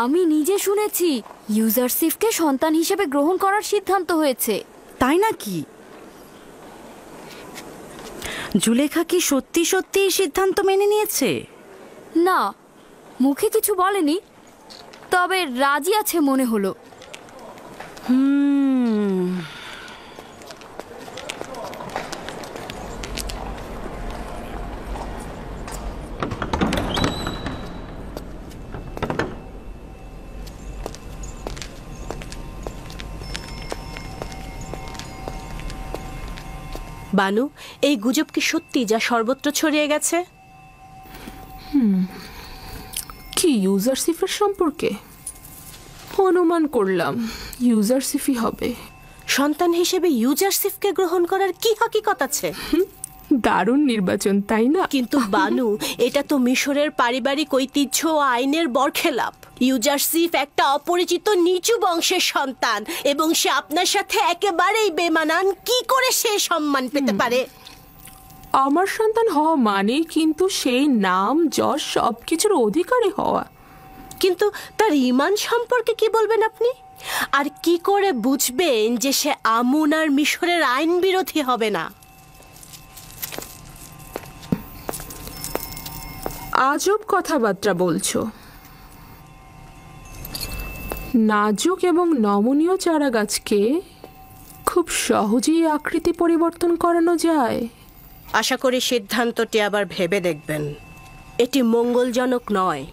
আমি নিজে শুনেছি ইউজারশিফকে সন্তান হিসেবে গ্রহণ করার সিদ্ধান্ত হয়েছে। তাই নাকি? জুলেখা কি সত্যি সত্যি এই সিদ্ধান্ত মেনে নিয়েছে? না, মুখে কিছু বলেনি, তবে রাজি আছে মনে হলো। বানু, এই গুজব কি সত্যি যা সর্বত্র ছড়িয়ে গেছে? কি ইউজারশিফের সম্পর্কে? অনুমান করলাম ইউজারশিফই হবে। সন্তান হিসেবে ইউজারশিফকে গ্রহণ করার কি হাকিকত আছে? দারুণ নির্বাচন, তাই না? কিন্তু বানু, এটা তো মিশরের পারিবারিক ঐতিহ্য ও আইনের বরখেলাপ। ইউজারশিফ একটা অপরিচিত নিচু বংশের সন্তান এবং সে আপনার সাথে একেবারেই বেমানান। কি করে সে সম্মান পেতে পারে? আমার সন্তান হওয়া মানে কিন্তু সেই নাম যশ সবকিছুর অধিকারী হওয়া। কিন্তু তার ঈমান সম্পর্কে কি বলবেন আপনি? আর কি করে বুঝবেন যে সে আমুন আর মিশরের আইন বিরোধী হবে না? আজব কথাবার্তা বলছো। নাজুক এবং নমনীয় চারা গাছকে খুব সহজেই আকৃতি পরিবর্তন করানো যায়। আশা করি সিদ্ধান্তটি আবার ভেবে দেখবেন। এটি মঙ্গলজনক নয়।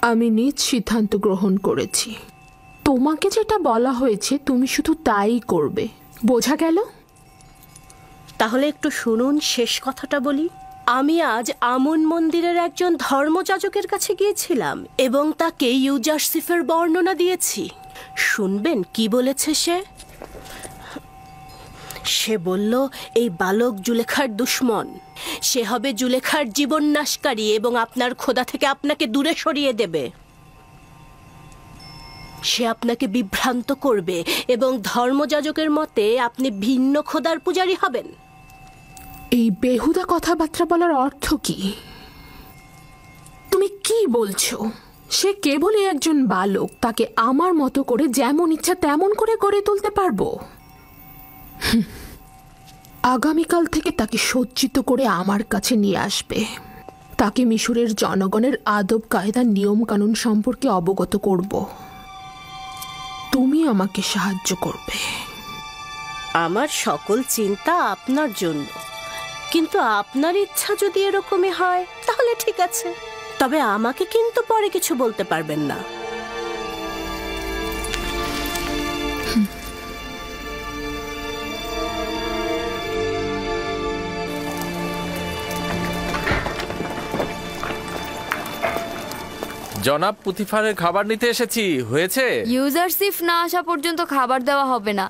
আমি নিজ সিদ্ধান্ত গ্রহণ করেছি। তোমাকে যেটা বলা হয়েছে তুমি শুধু তাই করবে, বোঝা গেল? তাহলে একটু শুনুন, শেষ কথাটা বলি। আমি আজ আমুন মন্দিরের একজন ধর্মযাজকের কাছে গিয়েছিলাম এবং তাকে ইউজারসিফের বর্ণনা দিয়েছি। শুনবেন কি বলেছে সে? সে বলল এই বালক জুলেখার দুশ্মন। সে হবে জুলেখার জীবন নাশকারী এবং আপনার খোদা থেকে আপনাকে দূরে সরিয়ে দেবে। সে আপনাকে বিভ্রান্ত করবে এবং ধর্মযাজকের মতে আপনি ভিন্ন খোদার পূজারী হবেন। এই বেহুদা কথাবার্তা বলার অর্থ কি? তুমি কি বলছো? সে কেবলই একজন বালক, তাকে আমার মতো করে যেমন ইচ্ছা তেমন করে গড়ে তুলতে পারবো। আগামীকাল থেকে তাকে সজ্জিত করে আমার কাছে নিয়ে আসবে। তাকে মিশরের জনগণের আদব কায়দা নিয়ম কানুন সম্পর্কে অবগত করব। তুমি আমাকে সাহায্য করবে। আমার সকল চিন্তা আপনার জন্য, কিন্তু আপনার ইচ্ছা যদি এরকমই হয় তাহলে ঠিক আছে। তবে আমাকে কিন্তু পরে কিছু বলতে পারবেন না। জনাব পুতিফারের খাবার নিতে এসেছি। হয়েছে? ইউজারসিফ না আসা পর্যন্ত খাবার দেওয়া হবে না।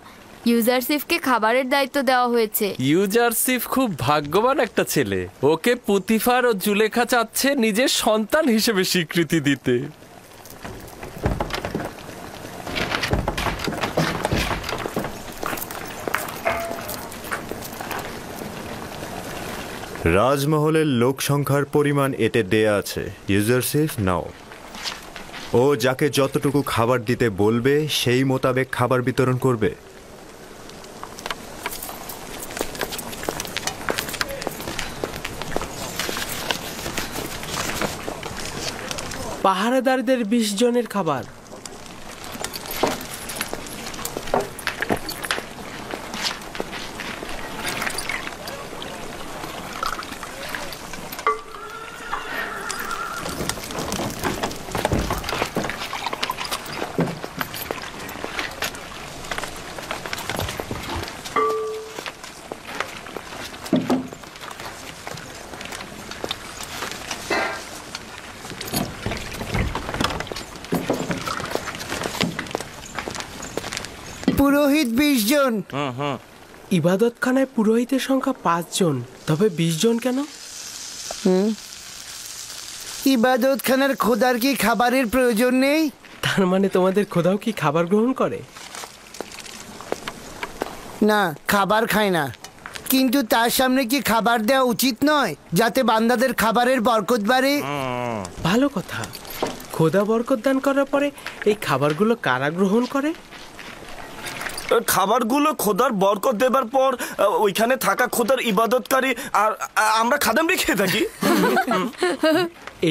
ইউজারসিফকে খাবারের দায়িত্ব দেওয়া হয়েছে। ইউজারসিফ খুব ভাগ্যবান একটা ছেলে। ওকে পুতিফার ও জুলেখা চাচ্ছে নিজের সন্তান হিসেবে স্বীকৃতি দিতে। রাজমহলের লোক সংখ্যার পরিমাণ এতে দেয়া আছে। ইউজারসিফ নাও। ও যাকে যতটুকু খাবার দিতে বলবে সেই মোতাবেক খাবার বিতরণ করবে। পাহারাদারদের 20 জনের খাবার। পুরোহিত 20 জন। ইবাদতখানায় পুরোহিতের সংখ্যা 5 জন, তবে 20 জন কেন? ইবাদতখানার খোদার কি খাবারের প্রয়োজন নেই? তার মানে তোমাদের খোদাও কি খাবার গ্রহণ করে? না, খাবার খায় না। কিন্তু তার সামনে কি খাবার দেওয়া উচিত নয়, যাতে বান্দাদের খাবারের বরকত বাড়ে? ভালো কথা। খোদা বরকত দান করার পরে এই খাবারগুলো কারা গ্রহণ করে? খাবারগুলো খোদার বরকত দেবার পর ওইখানে থাকা খোদার ইবাদতকারী আর আমরা খাদেমরা খেয়ে থাকি।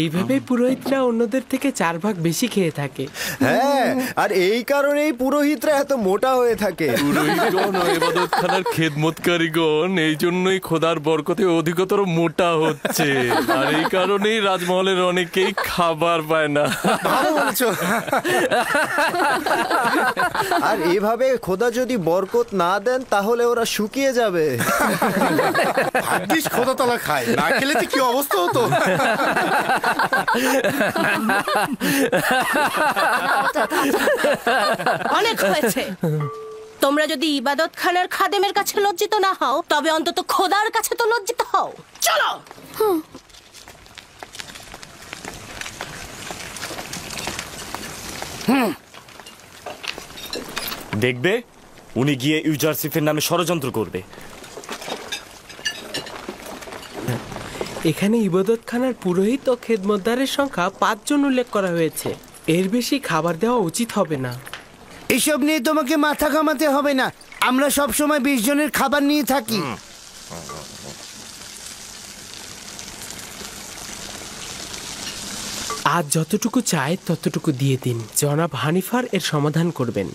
এইভাবেই পুরোহিতরা অন্যদের থেকে 4 ভাগ বেশি খেয়ে থাকে। হ্যাঁ, আর এই কারণেই পুরোহিতরা এত মোটা হয়ে থাকে। পুরোহিতগণ ও ইবাদতখানার খেদমতকারীগণ এই জন্যই খোদার বরকতে অধিকতর মোটা হচ্ছে। আর এই কারণেই রাজমহলের অনেকেই খাবার পায় না। ভালো বলছো। আর এভাবে খোদা যদি বরকত না দেন তাহলে ওরা শুকিয়ে যাবে। ভাগ্যিস খোদা তালা খায়, না খেলে তো কি অবস্থা হতো। অনেক হয়েছে। তোমরা যদি ইবাদতখানার খাদেমের কাছে লজ্জিত না হও, তবে অন্তত খোদার কাছে তো লজ্জিত হও। চলো। দেখবে উনি গিয়ে ইউজারসিফের নামে ষড়যন্ত্র করবে। এখানে ইবাদতখানার পুরোহিত ও খেদমতদারের সংখ্যা 5 জন উল্লেখ করা হয়েছে। এর বেশি খাবার দেওয়া উচিত হবে না। এসব নিয়ে তোমাকে মাথা ঘামাতে হবে না। আমরা সব সময় 20 জনের খাবার নিয়ে থাকি। আজ যতটুকু চায় ততটুকু দিয়ে দিন, জনাব হানিফার এর সমাধান করবেন।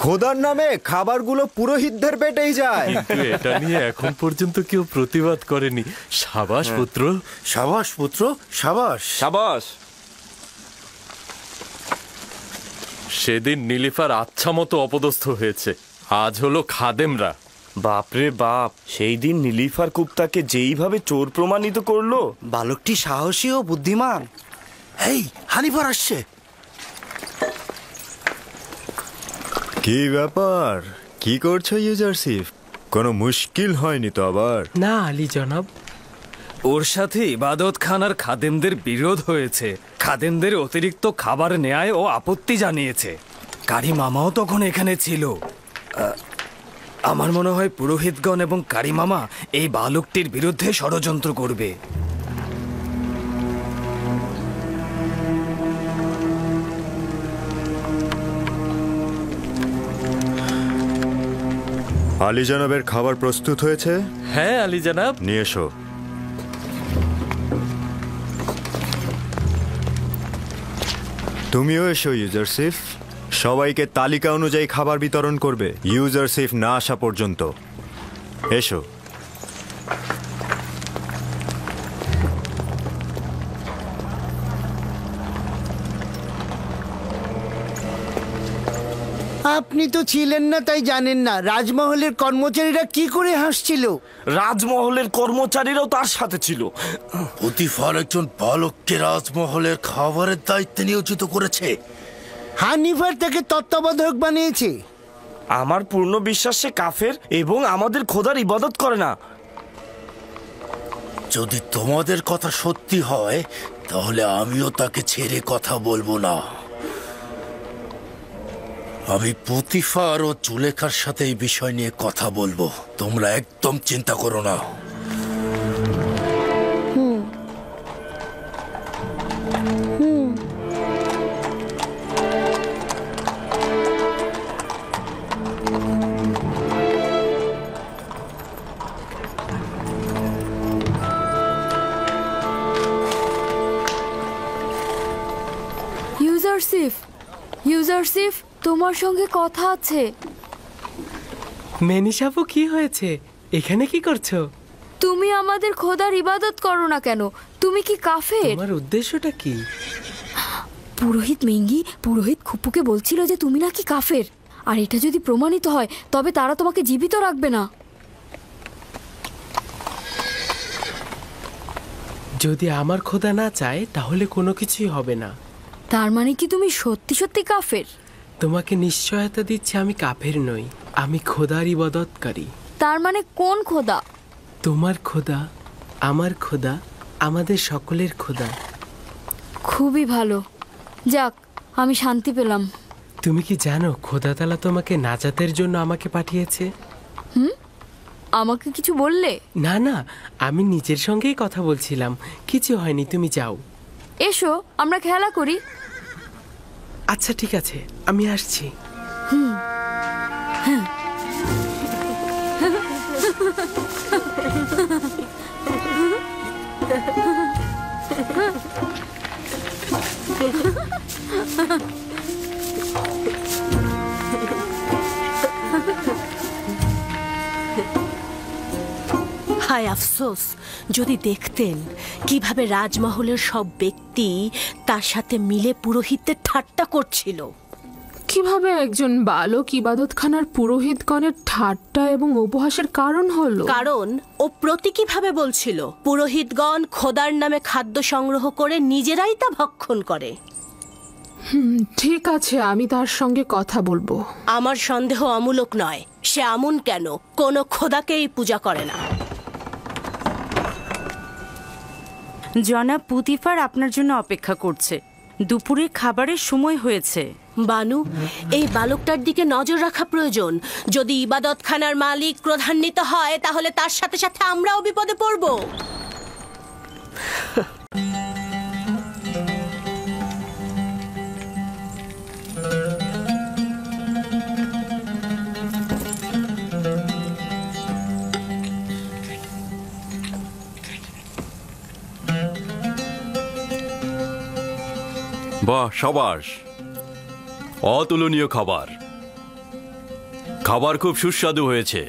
খোদার নামে খাবারগুলো পুরোহিতদের পেটেই যায়। কিন্তু এটা নিয়ে এখন পর্যন্ত কেউ প্রতিবাদ করেনি। সাবাস পুত্র, সাবাস পুত্র, সাবাস সাবাস। সেদিন নীলিফার আচ্ছা মতো অপদস্থ হয়েছে, আজ হলো খাদেমরা। বাপরে বাপ, সেই দিন নীলিফার কুপ্তাকে যেইভাবে চোর প্রমাণিত করলো। বালকটি সাহসী ও বুদ্ধিমান। এই হানিফার আসছে। কি ব্যাপার, কি করছো ইউজারসিফ? কোনো মুশকিল হয়নি তো আবার? না আলী জনাব, ওর সাথে ইবাদত খানার খাদেমদের বিরোধ হয়েছে। খাদেমদের অতিরিক্ত খাবার নেয়ায় ও আপত্তি জানিয়েছে। কারি মামাও তখন এখানে ছিল। আমার মনে হয় পুরোহিতগণ এবং কারি মামা এই বালকটির বিরুদ্ধে ষড়যন্ত্র করবে। আলী জনাবের খাবার প্রস্তুত হয়েছে? হ্যাঁ আলী জনাব। নিয়ে এসো। তুমিও এসো ইউজারসিফ। সবাইকে তালিকা অনুযায়ী খাবার বিতরণ করবে ইউজারসিফ না আসা পর্যন্ত। এসো। আপনি তো ছিলেন না, তাই জানেন না রাজমহলের কর্মচারীরা কি করে হাসছিল। রাজমহলের কর্মচারীরাও তার সাথে ছিল। পুতিফার একজন বালককে রাজমহলের খাবারের দায়িত্বে নিয়োজিত করেছে। হানিফার তাকে তত্ত্বাবধায়ক বানিয়েছে। আমার পূর্ণ বিশ্বাস সে কাফের এবং আমাদের খোদার ইবাদত করে না। যদি তোমাদের কথা সত্যি হয় তাহলে আমিও তাকে ছেড়ে কথা বলবো না। আমি পুতিফার ও জুলেখার সাথে এই বিষয় নিয়ে কথা বলবো, তোমরা একদম চিন্তা করো না। ইউজারসিফ, ইউজারসিফ, তোমার সঙ্গে কথা আছে। মেনিসাবু, কি হয়েছে? এখানে কি করছো? তুমি আমাদের খোদার ইবাদত করো না কেন? তুমি কি কাফের? তোমার উদ্দেশ্যটা কি? পুরোহিত মেঙ্গি পুরোহিত খুপুকে বলছিল যে তুমি নাকি কাফের, আর এটা যদি প্রমাণিত হয় তবে তারা তোমাকে জীবিত রাখবে না। যদি আমার খোদা না চায় তাহলে কোনো কিছুই হবে না। তার মানে কি তুমি সত্যি সত্যি কাফের? তোমাকে নিশ্চয়তা দিচ্ছি আমি কাফের নই, আমি খোদার ইবাদতকারী। তার মানে কোন খোদা? তোমার খোদা, আমার খোদা, আমাদের সকলের খোদা। খুবই ভালো, যাক আমি শান্তি পেলাম। তুমি কি জানো খোদা তাআলা তোমাকে নাজাতের জন্য আমাকে পাঠিয়েছে? আমাকে কিছু বললে? না না, আমি নিজের সঙ্গেই কথা বলছিলাম। কিছু হয়নি, তুমি যাও। এসো আমরা খেলা করি। আচ্ছা ঠিক আছে, আমি আসছি। হায় আফসোস, যদি দেখতেন কিভাবে রাজমহলের সব ব্যক্তি তার সাথে মিলে পুরোহিতদের ঠাট্টা করছিল। কিভাবে একজন বালক ইবাদতখানার পুরোহিতগণের ঠাট্টা এবং উপহাসের কারণ হলো? কারণ ও প্রতীকীভাবে বলছিল পুরোহিতগণ খোদার নামে খাদ্য সংগ্রহ করে নিজেরাই তা ভক্ষণ করে। ঠিক আছে, আমি তার সঙ্গে কথা বলবো। আমার সন্দেহ অমূলক নয়। সে আমুন কেন কোনো খোদাকেই পূজা করে না। জনাব পুতিফার আপনার জন্য অপেক্ষা করছে। দুপুরের খাবারের সময় হয়েছে। বানু, এই বালকটার দিকে নজর রাখা প্রয়োজন। যদি ইবাদতখানার মালিক ক্রোধান্বিত হয় তাহলে তার সাথে সাথে আমরাও বিপদে পড়ব। বাহ, সাবাস, অতুলনীয় খাবার। খাবার খুব সুস্বাদু হয়েছে।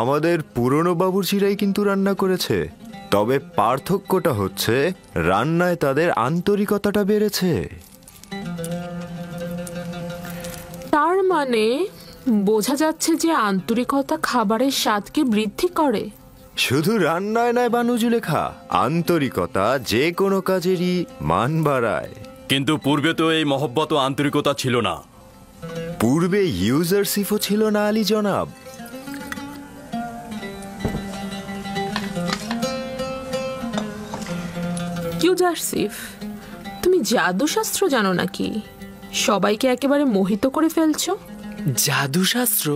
আমাদের পুরনো বাবুর্চিরাই কিন্তু রান্না করেছে, তবে পার্থক্যটা হচ্ছে রান্নায় তাদের আন্তরিকতাটা বেড়েছে। তার মানে বোঝা যাচ্ছে যে আন্তরিকতা খাবারের স্বাদকে বৃদ্ধি করে। শুধু রান্নায় নয় বানু জুলেখা, আন্তরিকতা যে কোনো কাজেরই মান বাড়ায়। কিন্তু পূর্বে তো এই মহব্বত ও আন্তরিকতা ছিল না। পূর্বে ইউজারশিপও ছিল না আলী জনাব। ইউজারশিপ, তুমি জাদুশাস্ত্র জানো নাকি? সবাইকে একেবারে মোহিত করে ফেলছো। জাদুশাস্ত্র?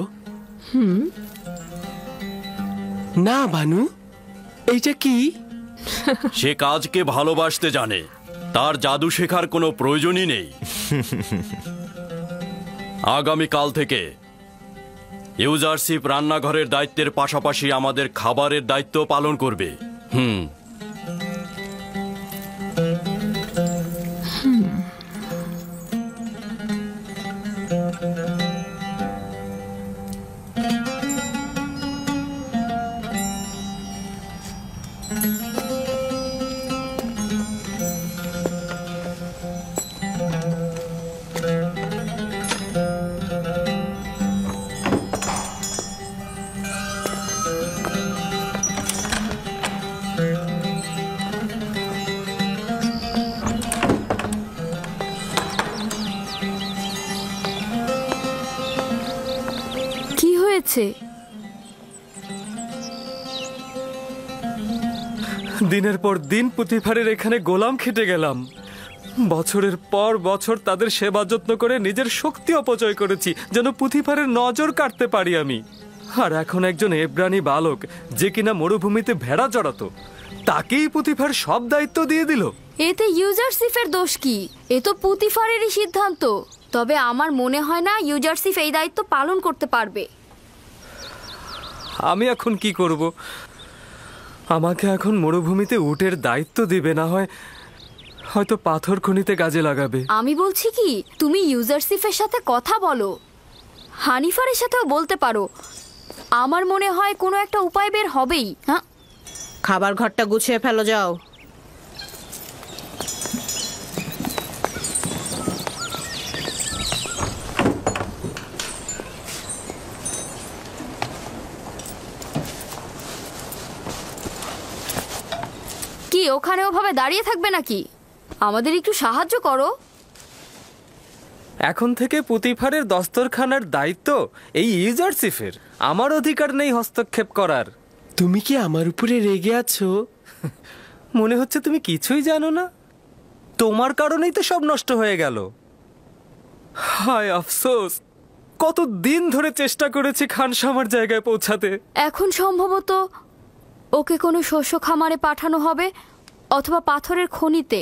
না বানু, এইটা কি? সে কাজকে ভালোবাসতে জানে, তার জাদু শেখার কোনো প্রয়োজনই নেই। আগামীকাল থেকে ইউজারশিপ রান্নাঘরের দায়িত্বের পাশাপাশি আমাদের খাবারের দায়িত্ব পালন করবে। দিনের পর দিন পুতিফারের এখানে গোলাম খেটে গেলাম। বছরের পর বছর তাদের সেবা যত্ন করে নিজের শক্তি অপচয় করেছি যেন পুতিফারের নজর কাটতে পারি আমি। আর এখন একজন এব্রানি বালক যে কিনা মরুভূমিতে ভেড়া চড়াতো, তাকেই পুতিফার সব দায়িত্ব দিয়ে দিল। এতে ইউজারশিপের দোষ কি? এ তো পুতিফারেরই সিদ্ধান্ত। তবে আমার মনে হয় না ইউজারশিপ এই দায়িত্ব পালন করতে পারবে। আমি এখন কি করব? আমাকে এখন মরুভূমিতে উটের দায়িত্ব দিবে, না হয় হয়তো পাথর খনিতে কাজে লাগাবে। আমি বলছি কি, তুমি ইউজারশিপের সাথে কথা বলো, হানিফারের সাথেও বলতে পারো। আমার মনে হয় কোনো একটা উপায় বের হবেই। হ্যাঁ, খাবার ঘরটা গুছিয়ে ফেলো, যাও। কি ওখানে ওভাবে দাঁড়িয়ে থাকবে নাকি? আমাদের একটু সাহায্য করো। এখন থেকে পুতিফারের দস্তরখানার দায়িত্ব এই ইউজারশিপের। আমার অধিকার নেই হস্তক্ষেপ করার। তুমি কি আমার উপরে রেগে আছো? মনে হচ্ছে তুমি কিছুই জানো না। তোমার কারণেই তো সব নষ্ট হয়ে গেল। হায় আফসোস, কত দিন ধরে চেষ্টা করেছি খানসামার জায়গায় পৌঁছাতে। এখন সম্ভবত ওকে কোনো শস্য খামারে পাঠানো হবে অথবা পাথরের খনিতে।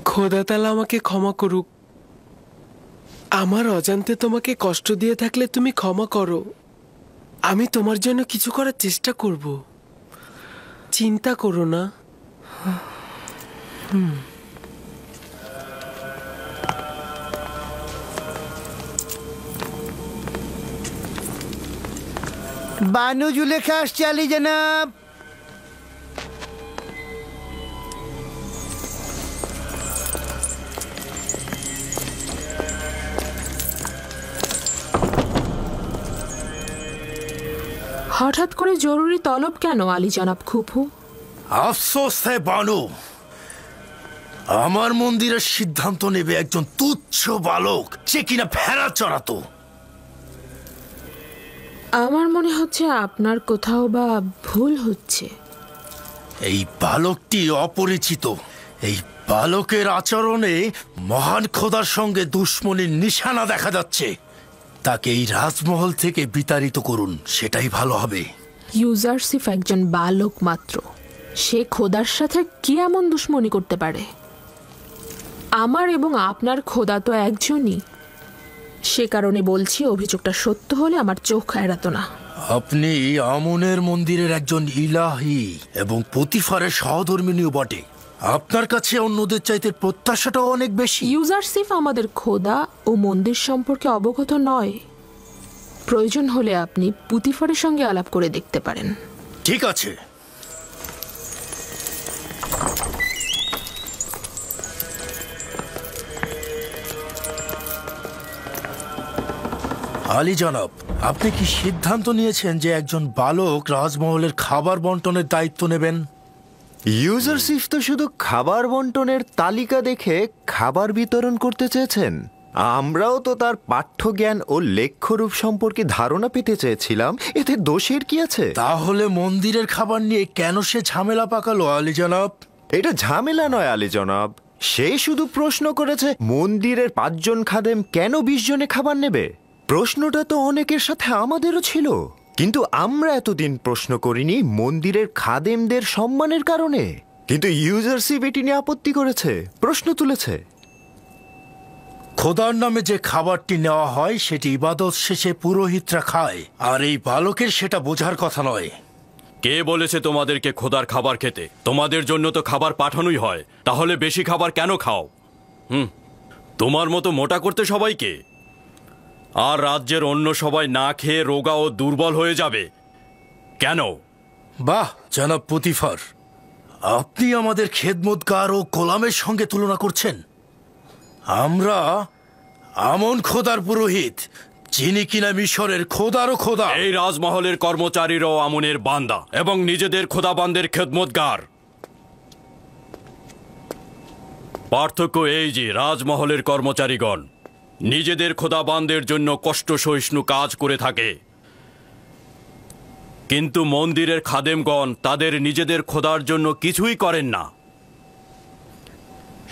খোদা তাআলা আমাকে ক্ষমা করুক। আমার অজান্তে তোমাকে কষ্ট দিয়ে থাকলে তুমি ক্ষমা করো। আমি তোমার জন্য কিছু করার চেষ্টা করব, চিন্তা করো না। বানু জুলেখা আসছে আলী জনাব। হঠাৎ করে জরুরি তলব কেন আলী জনাব খুফু? আফসোস হে বানু, আমার মন্দিরের সিদ্ধান্ত নেবে একজন তুচ্ছ বালক যে কিনা ভেড়া চড়াতো। আমার মনে হচ্ছে আপনার কোথাও বা ভুল হচ্ছে। এই বালকটি অপরিচিত। এই বালকের আচরণে মহান খোদার সঙ্গে দুশ্মনীর নিশানা দেখা যাচ্ছে। তাকে এই রাজমহল থেকে বিতাড়িত করুন, সেটাই ভালো হবে। ইউজারসিফ একজন বালক মাত্র, সে খোদার সাথে কি এমন দুশ্মনী করতে পারে? আমার এবং আপনার খোদা তো একজনই, সে কারণে বলছি অভিযোগটা সত্য হলে আমার চোখ এড়াতো না। আপনি আমনের মন্দিরের একজন ইলাহি এবং পতিফারের সহধর্মিনীও বটে। আপনার কাছে অন্যদের চাইতে প্রত্যাশাটাও অনেক বেশি। ইউজারসিফ আমাদের খোদা ও মন্দির সম্পর্কে অবগত নয়। প্রয়োজন হলে আপনি পুতিফারের সঙ্গে আলাপ করে দেখতে পারেন। ঠিক আছে। আলী জনাব, আপনি কি সিদ্ধান্ত নিয়েছেন যে একজন বালক রাজমহলের খাবার বন্টনের দায়িত্ব নেবেন? ইউজারসিফ তো শুধু খাবার বন্টনের তালিকা দেখে খাবার বিতরণ করতে চেয়েছেন। আমরাও তো তার পাঠ্যজ্ঞান ও লেখ্যরূপ সম্পর্কে ধারণা পেতে চেয়েছিলাম। এতে দোষের কি আছে? তাহলে মন্দিরের খাবার নিয়ে কেন সে ঝামেলা পাকালো আলী জনাব? এটা ঝামেলা নয় আলী জনাব, সে শুধু প্রশ্ন করেছে মন্দিরের 5 জন খাদেম কেন 20 জনে খাবার নেবে। প্রশ্নটা তো অনেকের সাথে আমাদেরও ছিল, কিন্তু আমরা এতদিন প্রশ্ন করিনি মন্দিরের খাদেমদের সম্মানের কারণে। কিন্তু ইউজারসিফ এটি নিয়ে আপত্তি করেছে, প্রশ্ন তুলেছে। খোদার নামে যে খাবারটি নেওয়া হয় সেটি ইবাদত শেষে পুরোহিতরা খায়, আর এই বালকের সেটা বোঝার কথা নয়। কে বলেছে তোমাদেরকে খোদার খাবার খেতে? তোমাদের জন্য তো খাবার পাঠানোই হয়, তাহলে বেশি খাবার কেন খাও? তোমার মতো মোটা করতে সবাইকে, আর রাজ্যের অন্য সবাই না খেয়ে রোগা ও দুর্বল হয়ে যাবে কেন? বাহ জনাব পুতিফার, আপনি আমাদের খেদমতগার ও গোলামের সঙ্গে তুলনা করছেন। আমরা আমন খোদার পুরোহিত, যিনি কিনা মিশরের খোদারও খোদা। এই রাজমহলের কর্মচারীরাও আমনের বান্দা এবং নিজেদের খোদাবান্দের খেদমতগার। পার্থক্য এই যে রাজমহলের কর্মচারীগণ নিজেদের খোদাবান্দের জন্য কষ্ট সহিষ্ণু কাজ করে থাকে, কিন্তু মন্দিরের খাদেমগণ তাদের নিজেদের খোদার জন্য কিছুই করেন না,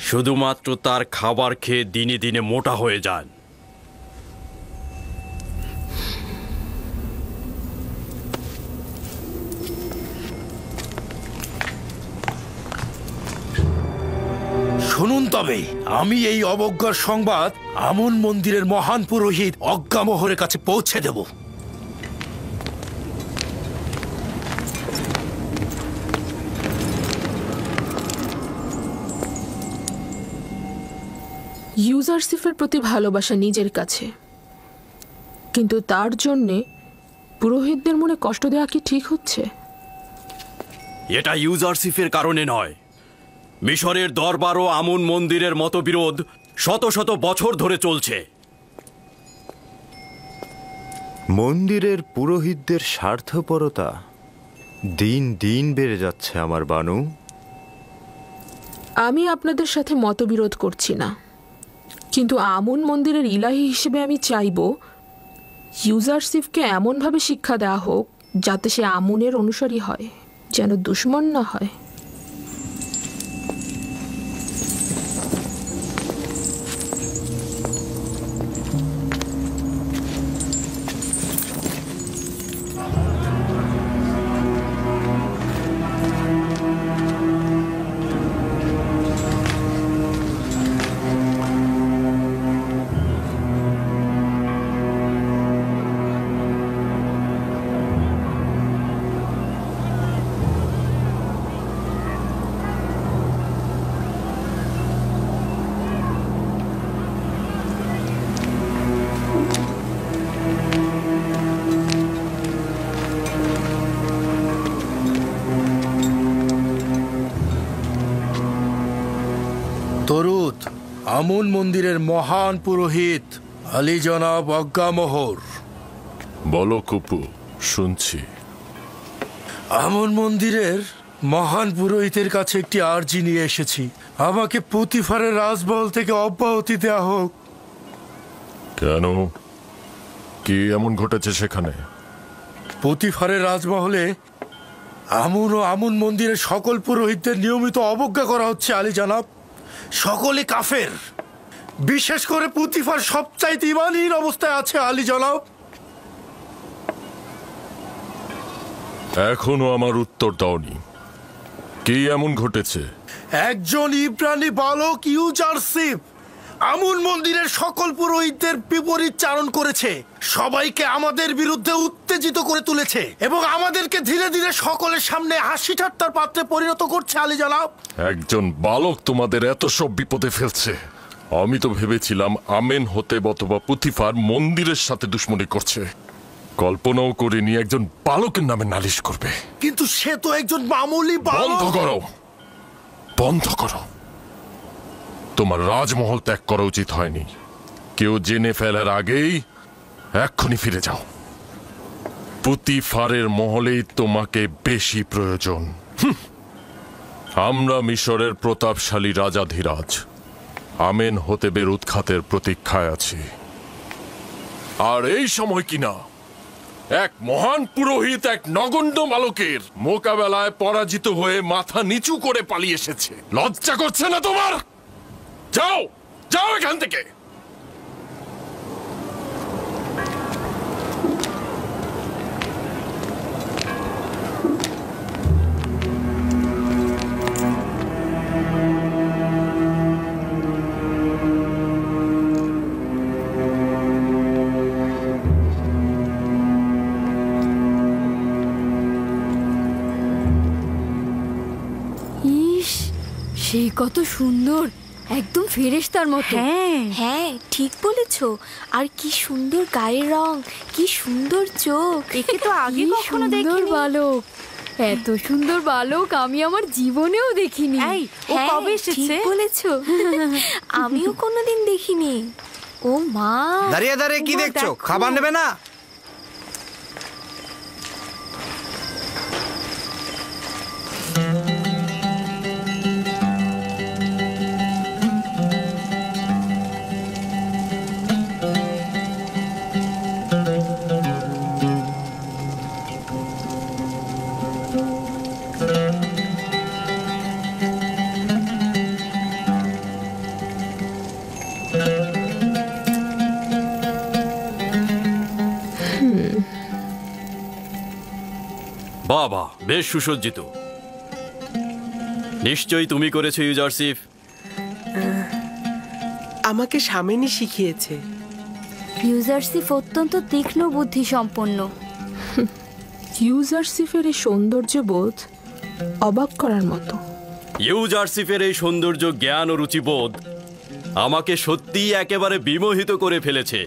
শুধুমাত্র তার খাবার খেয়ে দিনে দিনে মোটা হয়ে যান। শুনুন তবে, আমি এই অবজ্ঞার সংবাদ আমন মন্দিরের মহান পুরোহিত অজ্ঞামোহরের কাছে পৌঁছে দেব। ইউজারসিফের প্রতি ভালোবাসা নিজের কাছে, কিন্তু তার জন্যে পুরোহিতদের মনে কষ্ট দেওয়া কি ঠিক হচ্ছে? এটা ইউজারসিফের কারণে নয়, মিশরের দরবার ও আমন মন্দিরের মতবিরোধ শত শত বছর ধরে চলছে। মন্দিরের পুরোহিতদের স্বার্থপরতা দিন দিন বেড়ে যাচ্ছে আমার বানু। আমি আপনাদের সাথে মতবিরোধ করছি না, কিন্তু আমন মন্দিরের ইলাহি হিসেবে আমি চাইব ইউজারসিফকে এমনভাবে শিক্ষা দেওয়া হোক যাতে সে আমনের অনুসারী হয়, যেন দুশ্মন না হয়। দরুদ আমন মন্দিরের মহান পুরোহিত আলী জনাব অজ্ঞামোহর। বলো কুপু, শুনছি। আমন মন্দিরের মহান পুরোহিতের কাছে একটি আর্জি নিয়ে এসেছি, আমাকে পুতিফারের রাজমহল থেকে অব্যাহতি দেওয়া হোক। কেন, কি এমন ঘটেছে সেখানে? পুতিফারের রাজমহলে আমুন ও আমুন মন্দিরের সকল পুরোহিতদের নিয়মিত অবজ্ঞা করা হচ্ছে আলী জনাব। সকলে কাফের, বিশেষ করে পুতিফার সবচাইতে ইমানহীন অবস্থায় আছে আলী জনাব। এখনো আমার উত্তর দাওনি, কি এমন ঘটেছে? একজন ইব্রানি বালক ইউজারসিফ আমুন মন্দিরের সকল পুরোহিতদের বিপরীত চারণ করেছে, সবাইকে আমাদের বিরুদ্ধে উত্তেজিত করে তুলেছে এবং আমাদেরকে ধীরে ধীরে সকলের সামনে হাসি ঠাট্টার পাত্রে পরিণত করছে আলী জনাব। একজন বালক তোমাদের এত সব বিপদে ফেলছে? আমি তো ভেবেছিলাম আমেন হতে অথবা পুতিফার মন্দিরের সাথে দুশ্মনী করছে। কল্পনাও করিনি একজন বালকের নামে নালিশ করবে। কিন্তু সে তো একজন মামুলি বালক। বন্ধ করো, বন্ধ করো। তোমার রাজমহল ত্যাগ করা উচিত হয়নি। কেউ জেনে ফেলার আগেই এক্ষুনি ফিরে যাও। পুতিফারের মহলেই তোমাকে বেশি প্রয়োজন। আমরা মিশরের প্রতাপশালী রাজাধিরাজ আমেন হতেবের উৎখাতের প্রতীক্ষায় আছি। আর এই সময় কিনা এক মহান পুরোহিত এক নগণ্য বালকের মোকাবেলায় পরাজিত হয়ে মাথা নিচু করে পালিয়ে এসেছে। লজ্জা করছে না তোমার? যাও, যাও এখান থেকে। ইস, সে কত সুন্দর, একদম ফেরেশতার মতো। হ্যাঁ হ্যাঁ, ঠিক বলেছো। আর কি সুন্দর গায়ের রং, কি সুন্দর চোখ। একে তো আগে কি কখনো সুন্দর দেখিনি। বালক, এত সুন্দর বালক আমি আমার জীবনেও দেখিনি। এই, ও হ্যাঁ, কবে এসেছে? ঠিক বলেছো। আমিও কোনোদিন দেখিনি। ও মা, দাঁড়িয়ে দাঁড়িয়ে কি ওমা, দেখছো? দেখো। খাবার নেবে না? বাবা, বেশ সুসজ্জিত। নিশ্চয়ই তুমি করেছো ইউজারসিফ। আমাকে সামেনি শিখিয়েছে। ইউজারসিফ অত্যন্ত তীক্ষ্ণ বুদ্ধি সম্পন্ন। ইউজারসিফের এই সৌন্দর্য বোধ অবাক করার মতো। ইউজারসিফের এই সৌন্দর্য, জ্ঞান ও রুচিবোধ আমাকে সত্যিই একেবারে বিমোহিত করে ফেলেছে।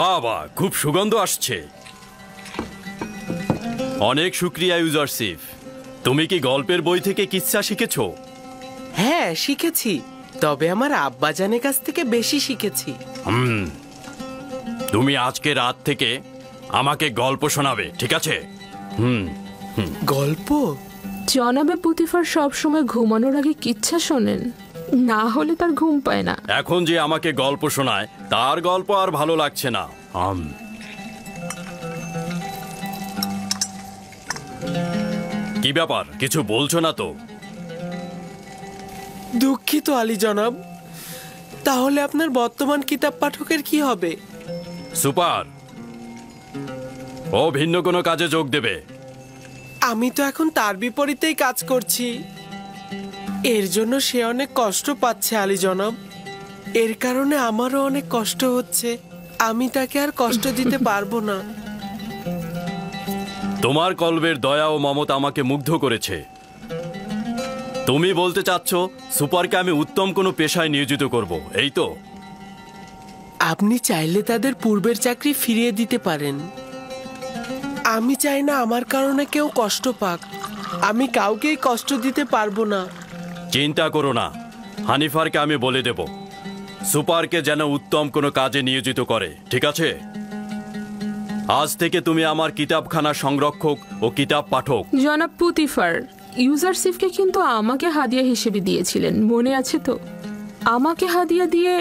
বাবা, খুব সুগন্ধ আসছে। অনেক শুক্রিয়া ইউজারসিফ। তুমি কি গল্পের বই থেকে কিচ্ছা শিখেছো? হ্যাঁ, শিখেছি, তবে আমার আব্বাজানের কাছ থেকে বেশি শিখেছি। তুমি আজকে রাত থেকে আমাকে গল্প শোনাবে, ঠিক আছে? গল্প? জনাবে পুতিফার সবসময় ঘুমানোর আগে কিচ্ছা শোনেন, না হলে তার ঘুম পায় না। এখন যে আমাকে গল্প শোনায় তার গল্প আর ভালো লাগছে না। কি ব্যাপার, কিছু বলছো না তো? দুঃখিত আলী জনাব। তাহলে আপনার বর্তমান কিতাব পাঠকের কি হবে? সুপার, ও ভিন্ন কোনো কাজে যোগ দেবে। আমি তো এখন তার বিপরীতেই কাজ করছি। এর জন্য সে অনেক কষ্ট পাচ্ছে আলী জনাব। এর কারণে আমারও অনেক কষ্ট হচ্ছে। আমি তাকে আর কষ্ট দিতে পারবো না। তোমার কল্পের দয়া ও মমতা আমাকে মুগ্ধ করেছে। তুমি বলতে চাচ্ছ সুপারকে আমি উত্তম কোনো পেশায় নিয়োজিত করব, এই তো? আপনি চাইলে তাদের পূর্বের চাকরি ফিরিয়ে দিতে পারেন। আমি চাই না আমার কারণে কেউ কষ্ট পাক। আমি কাউকেই কষ্ট দিতে পারবো না। চিন্তা করো না, হানিফারকে আমি বলে দেব সুপারকে যেন উত্তম কোনো কাজে নিয়োজিত করে, ঠিক আছে? আজ থেকে তুমি আমার কিতাবখানা সংরক্ষক ও কিতাব পাঠক। জনাব পুতিফার, ইউজারসিফকে কিন্তু আমাকে হাদিয়া হিসেবে দিয়েছিলেন, মনে আছে তো? আমাকে হাদিয়া দিয়ে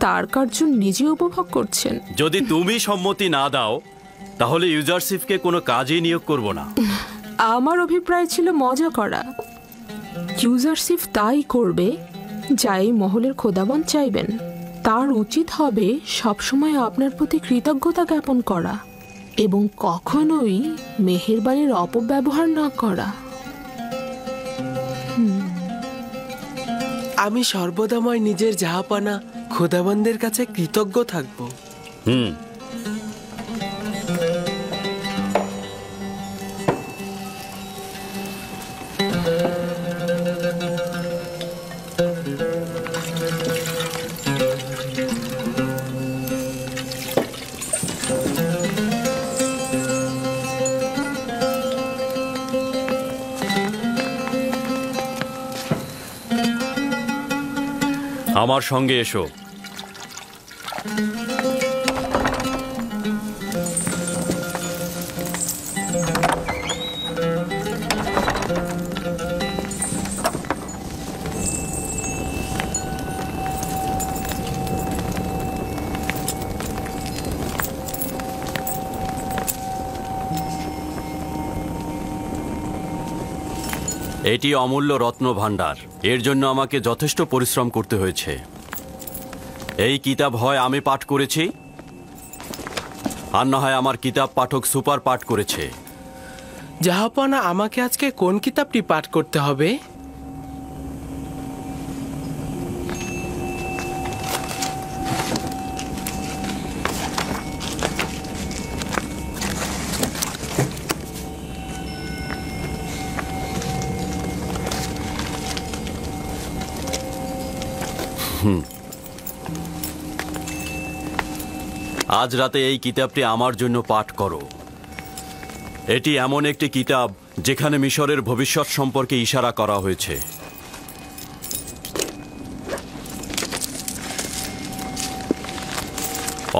তার কার্য নিজে উপভোগ করছেন। যদি তুমি সম্মতি না দাও তাহলে ইউজারশিপকে কোনো কাজেই নিয়োগ করব না। আমার অভিপ্রায় ছিল মজা করা। ইউজারশিপ তাই করবে যা এই মহলের খোদাবন চাইবেন। তার উচিত হবে সবসময় আপনার প্রতি কৃতজ্ঞতা জ্ঞাপন করা এবং কখনোই মেহেরবানির অপব্যবহার না করা। আমি সর্বদাময় নিজের জাহাপানা খোদাবন্দের কাছে কৃতজ্ঞ থাকব। আমার সঙ্গে এসো। এটি অমূল্য রত্ন ভাণ্ডার। এর জন্য আমাকে যথেষ্ট পরিশ্রম করতে হয়েছে। এই কিতাব হয় আমি পাঠ করেছি, আর না হয় আমার কিতাব পাঠক সুপার পাঠ করেছে। জাহাপানা, আমাকে আজকে কোন কিতাবটি পাঠ করতে হবে? আজ রাতে এই কিতাবটি আমার জন্য পাঠ করো। এটি এমন একটি কিতাব যেখানে মিশরের ভবিষ্যৎ সম্পর্কে ইশারা করা হয়েছে।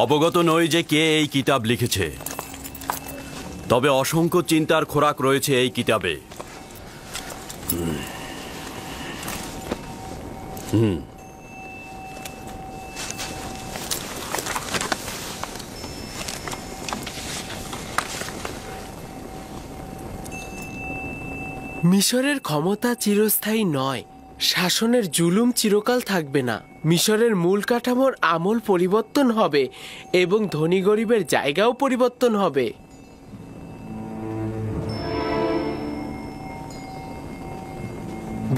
অবগত নই যে কে এই কিতাব লিখেছে, তবে অসংখ্য চিন্তার খোরাক রয়েছে এই কিতাবে। মিশরের ক্ষমতা চিরস্থায়ী নয়, শাসনের জুলুম চিরকাল থাকবে না। মিশরের মূল কাঠামোর আমল পরিবর্তন হবে এবং ধনী গরিবের জায়গাও পরিবর্তন হবে।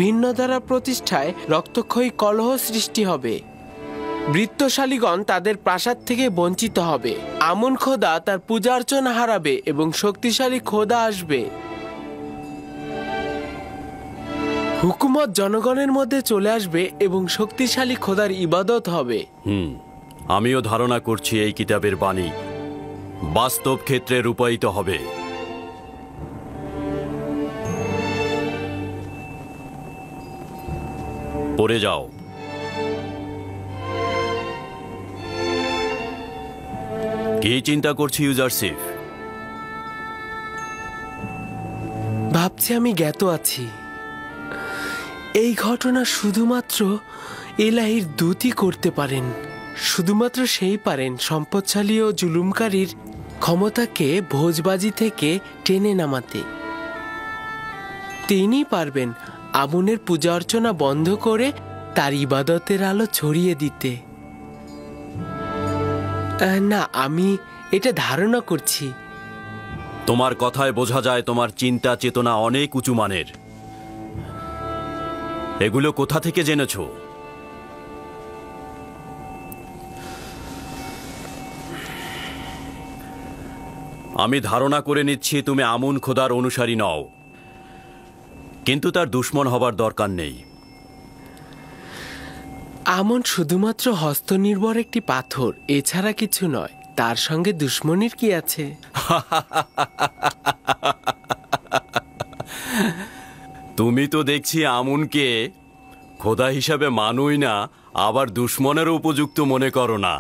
ভিন্ন ধারা প্রতিষ্ঠায় রক্তক্ষয়ী কলহ সৃষ্টি হবে। বৃত্তশালীগণ তাদের প্রাসাদ থেকে বঞ্চিত হবে। আমন খোদা তার পূজা অর্চনা হারাবে এবং শক্তিশালী খোদা আসবে। হুকুমত জনগণের মধ্যে চলে আসবে এবং শক্তিশালী খোদার ইবাদত হবে। আমিও ধারণা করছি এই কিতাবের বাণী বাস্তব ক্ষেত্রে রূপায়িত হবে। পড়ে যাও। কি চিন্তা করছি ইউজারশিপ? ভাবছি আমি জ্ঞাত আছি। এই ঘটনা শুধুমাত্র এলাহির দূতই করতে পারেন। শুধুমাত্র সেই পারেন সম্পদশালী ও জুলুমকারীর ক্ষমতাকে ভোজবাজি থেকে টেনে নামাতে। তিনি পারবেন আমুনের পূজা অর্চনা বন্ধ করে তার ইবাদতের আলো ছড়িয়ে দিতে। না, আমি এটা ধারণা করছি। তোমার কথায় বোঝা যায় তোমার চিন্তা চেতনা অনেক উঁচু মানের। এগুলো কোথা থেকে জেনেছো? আমি ধারণা করে নিচ্ছি তুমি আমুন খোদার অনুসারী নও, কিন্তু তার দুশমন হবার দরকার নেই। আমন শুধুমাত্র হস্তনির্ভর একটি পাথর, এছাড়া কিছু নয়। তার সঙ্গে দুশমনির কি আছে? তুমি তো দেখছি আমুনকে খোদা হিসাবে মানুই না, আবার দুশমনের উপযুক্ত মনে করো না।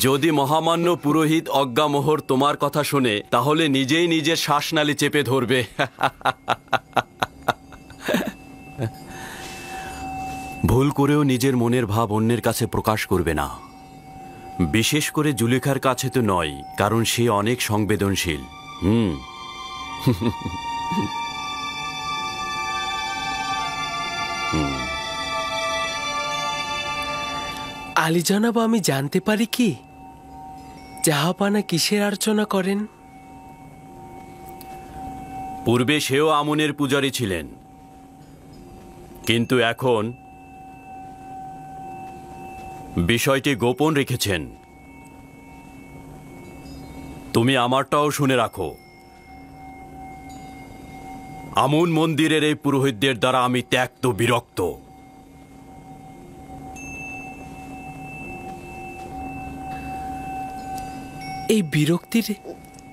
যদি মহামান্য পুরোহিত অজ্ঞামোহর তোমার কথা শোনে, তাহলে নিজেই নিজের শ্বাসনালী চেপে ধরবে। ভুল করেও নিজের মনের ভাব অন্যের কাছে প্রকাশ করবে না। বিশেষ করে জুলেখার কাছে তো নয়, কারণ সে অনেক সংবেদনশীল। আলী জনাব, আমি জানতে পারি কি জাহাপানা কিসের অর্চনা করেন? পূর্বে সেও আমনের পূজারী ছিলেন, কিন্তু এখন বিষয়টি গোপন রেখেছেন। তুমি আমারটাও শুনে রাখো। আমন মন্দিরের এই পুরোহিতদের দ্বারা আমি ত্যক্ত বিরক্ত। এই বিরক্তির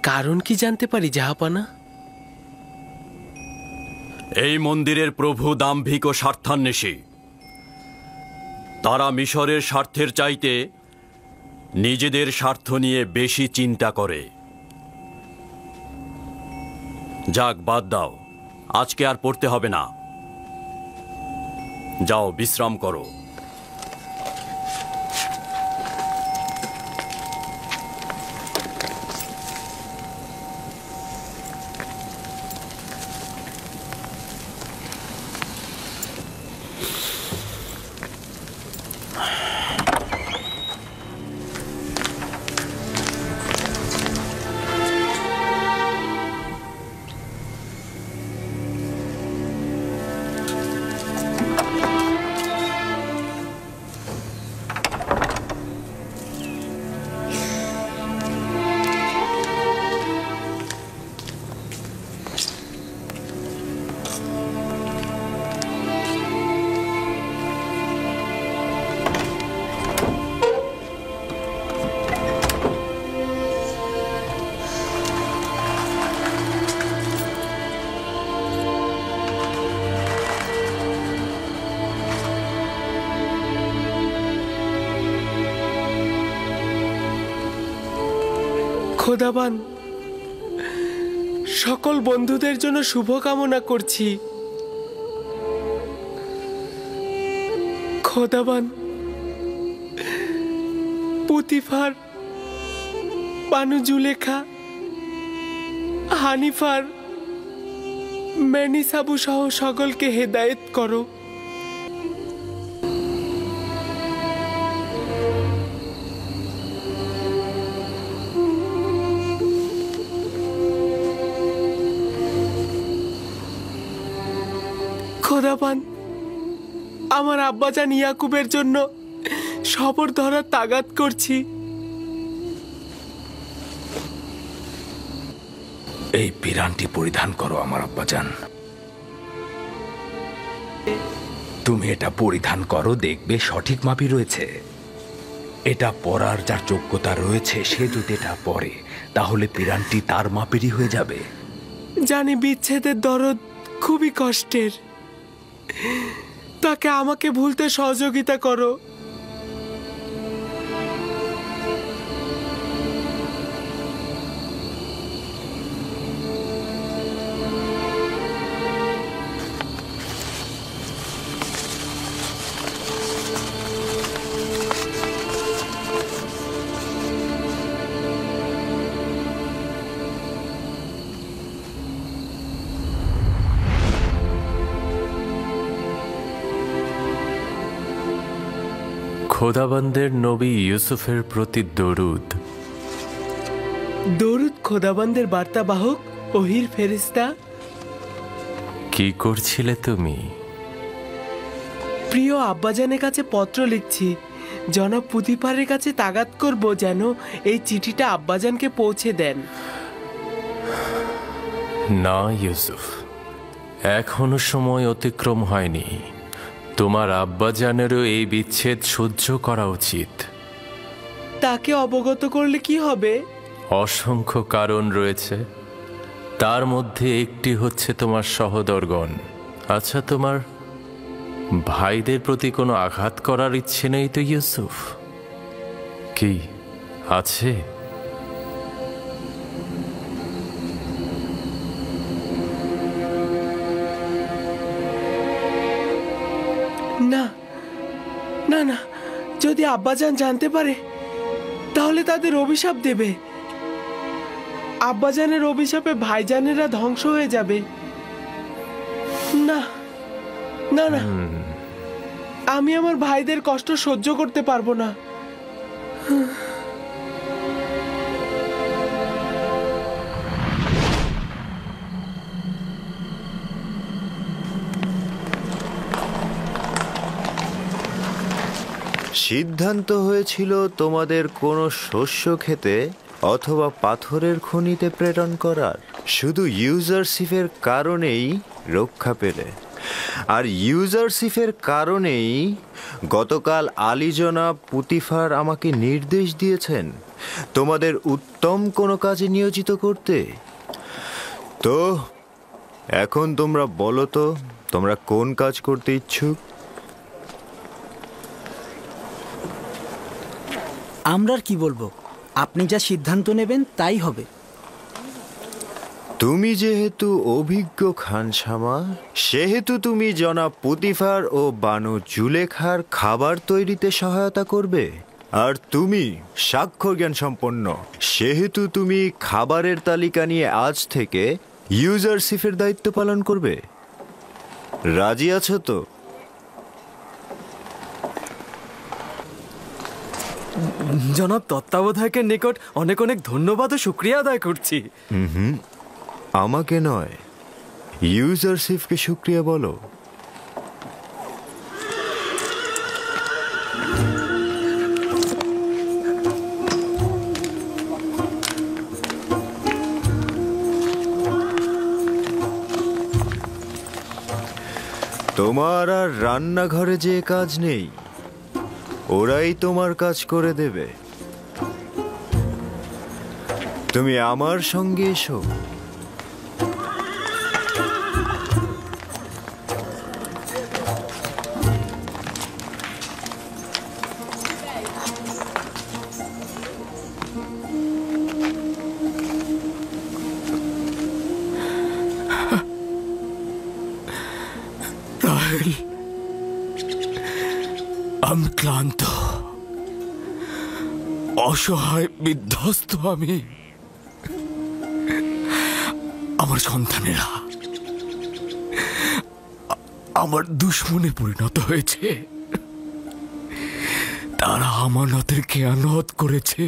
কারণ কি জানতে পারি জাহাপানা? এই মন্দিরের প্রভু দাম্ভিক ও স্বার্থান্বেষী। তারা মিশরের স্বার্থের চাইতে নিজেদের স্বার্থ নিয়ে বেশি চিন্তা করে। যাক, বাদ দাও, আজকে আর পড়তে হবে না। যাও, বিশ্রাম করো। খোদাবান, সকল বন্ধুদের জন্য শুভকামনা করছি। খোদাবান, পুতিফার, বানু জুলেখা, হানিফার, মেনিসাবু সহ সকলকে হেদায়েত করো। খোদাবান, আমার আব্বাজান ইয়াকুবের জন্য সবর ধরার তাগাদ করছি। এই পিরানটি পরিধান করো আমার আব্বাজান। তুমি এটা পরিধান করো, দেখবে সঠিক মাপই রয়েছে। এটা পরার যার যোগ্যতা রয়েছে সে যদি এটা পরে, তাহলে পিরানটি তার মাপেরই হয়ে যাবে। জানি বিচ্ছেদের দরদ খুবই কষ্টের, তাকে আমাকে ভুলতে সহযোগিতা করো। খোদাবন্দের নবী ইউসুফের প্রতি দরুদ। দরুদ খোদাবন্দের বার্তাবাহক ওহির ফেরেশতা। কি করছিলে তুমি? প্রিয় আব্বাজানের কাছে পত্র লিখছি। জনাব পুতিফারের কাছে তাগাদ করব যেন এই চিঠিটা আব্বাজানকে পৌঁছে দেন। না ইউসুফ, এখনো সময় অতিক্রম হয়নি। তোমার আব্বাজানেরও এই বিচ্ছেদ সহ্য করা উচিত। তাকে অবগত করলে কি হবে? অসংখ্য কারণ রয়েছে, তার মধ্যে একটি হচ্ছে তোমার সহোদরগণ। আচ্ছা, তোমার ভাইদের প্রতি কোনো আঘাত করার ইচ্ছে নেই তো ইউসুফ? কি আছে? না না না, যদি আব্বাজান জানতে পারে তাহলে তাদের অভিশাপ দেবে। আব্বাজানের অভিশাপে ভাইজানেরা ধ্বংস হয়ে যাবে। না না না, আমি আমার ভাইদের কষ্ট সহ্য করতে পারবো না। সিদ্ধান্ত হয়েছিল তোমাদের কোনো শস্য খেতে অথবা পাথরের খনিতে প্রেরণ করার, শুধু ইউজারশিপের কারণেই রক্ষা পেলে। আর ইউজারশিপের কারণেই গতকাল আলী জনাব পুতিফার আমাকে নির্দেশ দিয়েছেন তোমাদের উত্তম কোনো কাজে নিয়োজিত করতে। তো এখন তোমরা বলো তো, তোমরা কোন কাজ করতে ইচ্ছুক? আমরা আর কি বলবো, আপনি যা সিদ্ধান্ত নেবেন তাই হবে। তুমি যেহেতু অভিজ্ঞ খানসামা, সেহেতু তুমি জনাব পুতিফার ও বানু জুলেখার খাবার তৈরিতে সহায়তা করবে। আর তুমি সাক্ষর জ্ঞান সম্পন্ন, সেহেতু তুমি খাবারের তালিকা নিয়ে আজ থেকে ইউজারশিপের দায়িত্ব পালন করবে। রাজি আছো তো? জনাব তত্ত্বাবধায়কের নিকট অনেক অনেক ধন্যবাদ ও শুকরিয়া আদায় করছি। আমাকে নয়, ইউজারশিপকে শুকরিয়া বলো। তোমার আর রান্নাঘরে যে কাজ নেই, ওরাই তোমার কাজ করে দেবে। তুমি আমার সঙ্গে এসো। আমি ক্লান্ত, অসহায়, বিধ্বস্ত। আমি, আমার সন্তানেরা আমার দুশ্মনে পরিণত হয়েছে। তারা আমানতের খেয়ানত করেছে,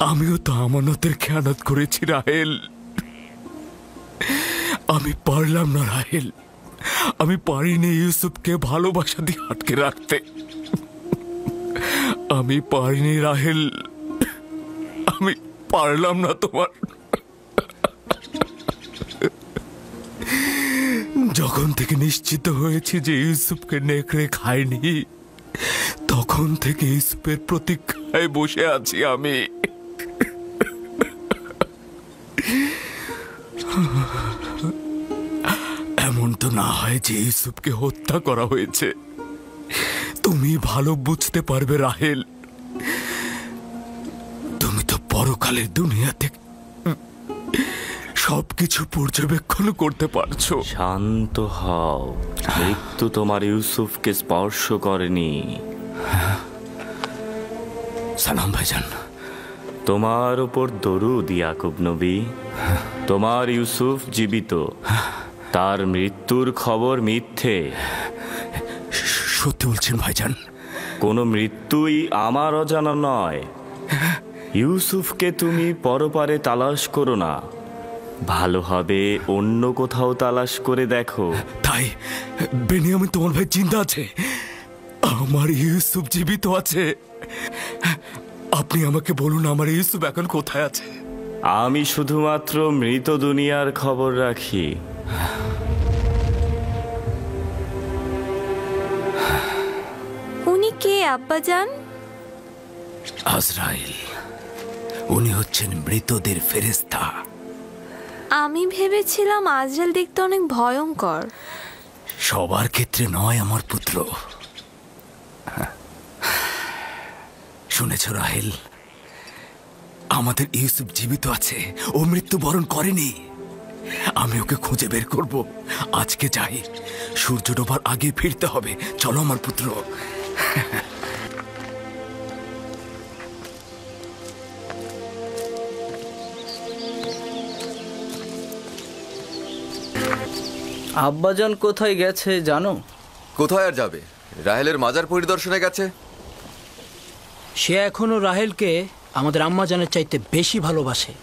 আমিও তো আমানতের খেয়ানত করেছি রাহেল। আমি পারলাম না রাহেল, আমি পারিনি ইউসুফকে ভালোবাসা দিয়ে আটকে রাখতে। আমি পারিনি রাহেল, আমি পারলাম না তোমার। যখন থেকে নিশ্চিত হয়েছি যে ইউসুফকে নেকড়ে খায়নি, তখন থেকে ইউসুফের প্রতীক্ষায় বসে আছি আমি। এমন তো না হয় যে ইউসুফকে হত্যা করা হয়েছে। তুমি ভালো বুঝতে পারবে রাহেল, তুমি তো পরকালের দুনিয়াতে সবকিছু পর্যবেক্ষণ করতে পারছো। শান্ত হও, মৃত্যু তোমার ইউসুফকে স্পর্শ করেনি। সালাম ভাইজান। তোমার উপর দরুদ ইয়াকুব নবী। তোমার ইউসুফ জীবিত, তার মৃত্যুর খবর মিথ্যে। সত্যি বলছেন ভাইজান? কোনো মৃত্যুই আমার অজানা নয়। ইউসুফকে তুমি পরপারে তালাশ করো না, ভালো হবে অন্য কোথাও তালাশ করে দেখো। তাই বেনিয়ামিন তোমার ভাই জিন্দা আছে, আমার ইউসুফ জীবিত আছে। আপনি আমাকে বলুন আমার ইউসুফ এখন কোথায় আছে? আমি শুধুমাত্র মৃত দুনিয়ার খবর রাখি। উনি কে আব্বাজান? আজরাইল, উনি হচ্ছেন মৃতদের ফেরেশতা। আমি ভেবেছিলাম আজরাইল দেখতে অনেক ভয়ঙ্কর। সবার ক্ষেত্রে নয় আমার পুত্র। শুনেছ রাহেল, আমাদের ইউসুফ জীবিত আছে, ও মৃত্যুবরণ করেনি। আমি ওকে খুঁজে বের করব। আজকে যাই, সূর্য ডোবার আগে ফিরতে হবে। চলো আমার পুত্র। আব্বাজান কোথায় গেছে জানো? কোথায় আর যাবে, রাহেলের মাজার পরিদর্শনে গেছে। সে এখনো রাহেলকে আমাদের আম্মাজানের চাইতে বেশি ভালোবাসে।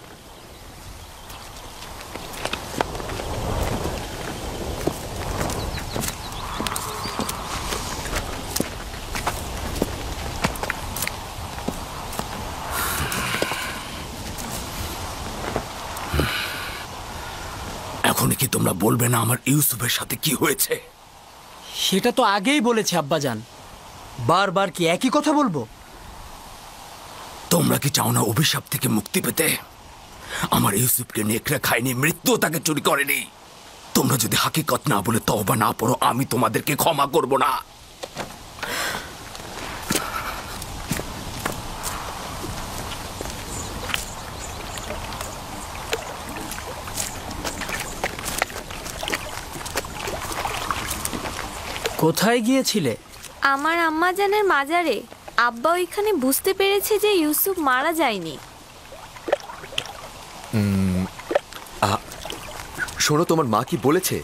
এখন কি তোমরা বলবে না আমার ইউসুফের সাথে কি হয়েছে? সেটা তো আগেই বলেছে আব্বাজান, বারবার কি একই কথা বলবো? তোমরা কি চাও না অভিশাপ থেকে মুক্তি পেতে? আমার ইউসুফকে নেকড়ে খায়নি, মৃত্যু তাকে চুরি করেনি। তোমরা যদি হাকিকত না বলে তওবা না পড়ো, আমি তোমাদেরকে ক্ষমা করব না। কোথায় গিয়েছিলে? আমার আম্মাজানের মাজারে। আব্বা ওইখানে বুঝতে পেরেছে যে ইউসুফ মারা যায়নি। শোনো, তোমার মা কি বলেছে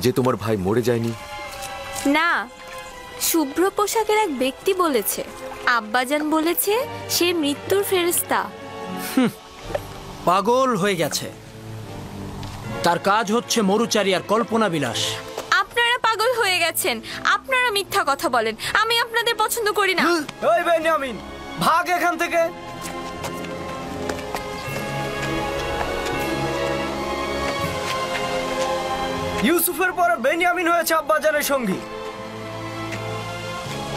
যে তোমার ভাই মরে যায়নি? না, শুভ্র পোশাকের এক ব্যক্তি বলেছে। আব্বাজান বলেছে সে মৃত্যুর ফেরেশতা। পাগল হয়ে গেছে। তার কাজ হচ্ছে মরুচারী আর কল্পনা বিলাস। আপনারা পাগল হয়ে গেছেন, আপনারা মিথ্যা কথা বলেন। আমি আপনাদের পছন্দ করি না। ওই বেনিয়ামিন, ভাগ এখান থেকে। ইউসুফের পরে বেনিয়ামিন হয়েছে আব্বাজানের সঙ্গী।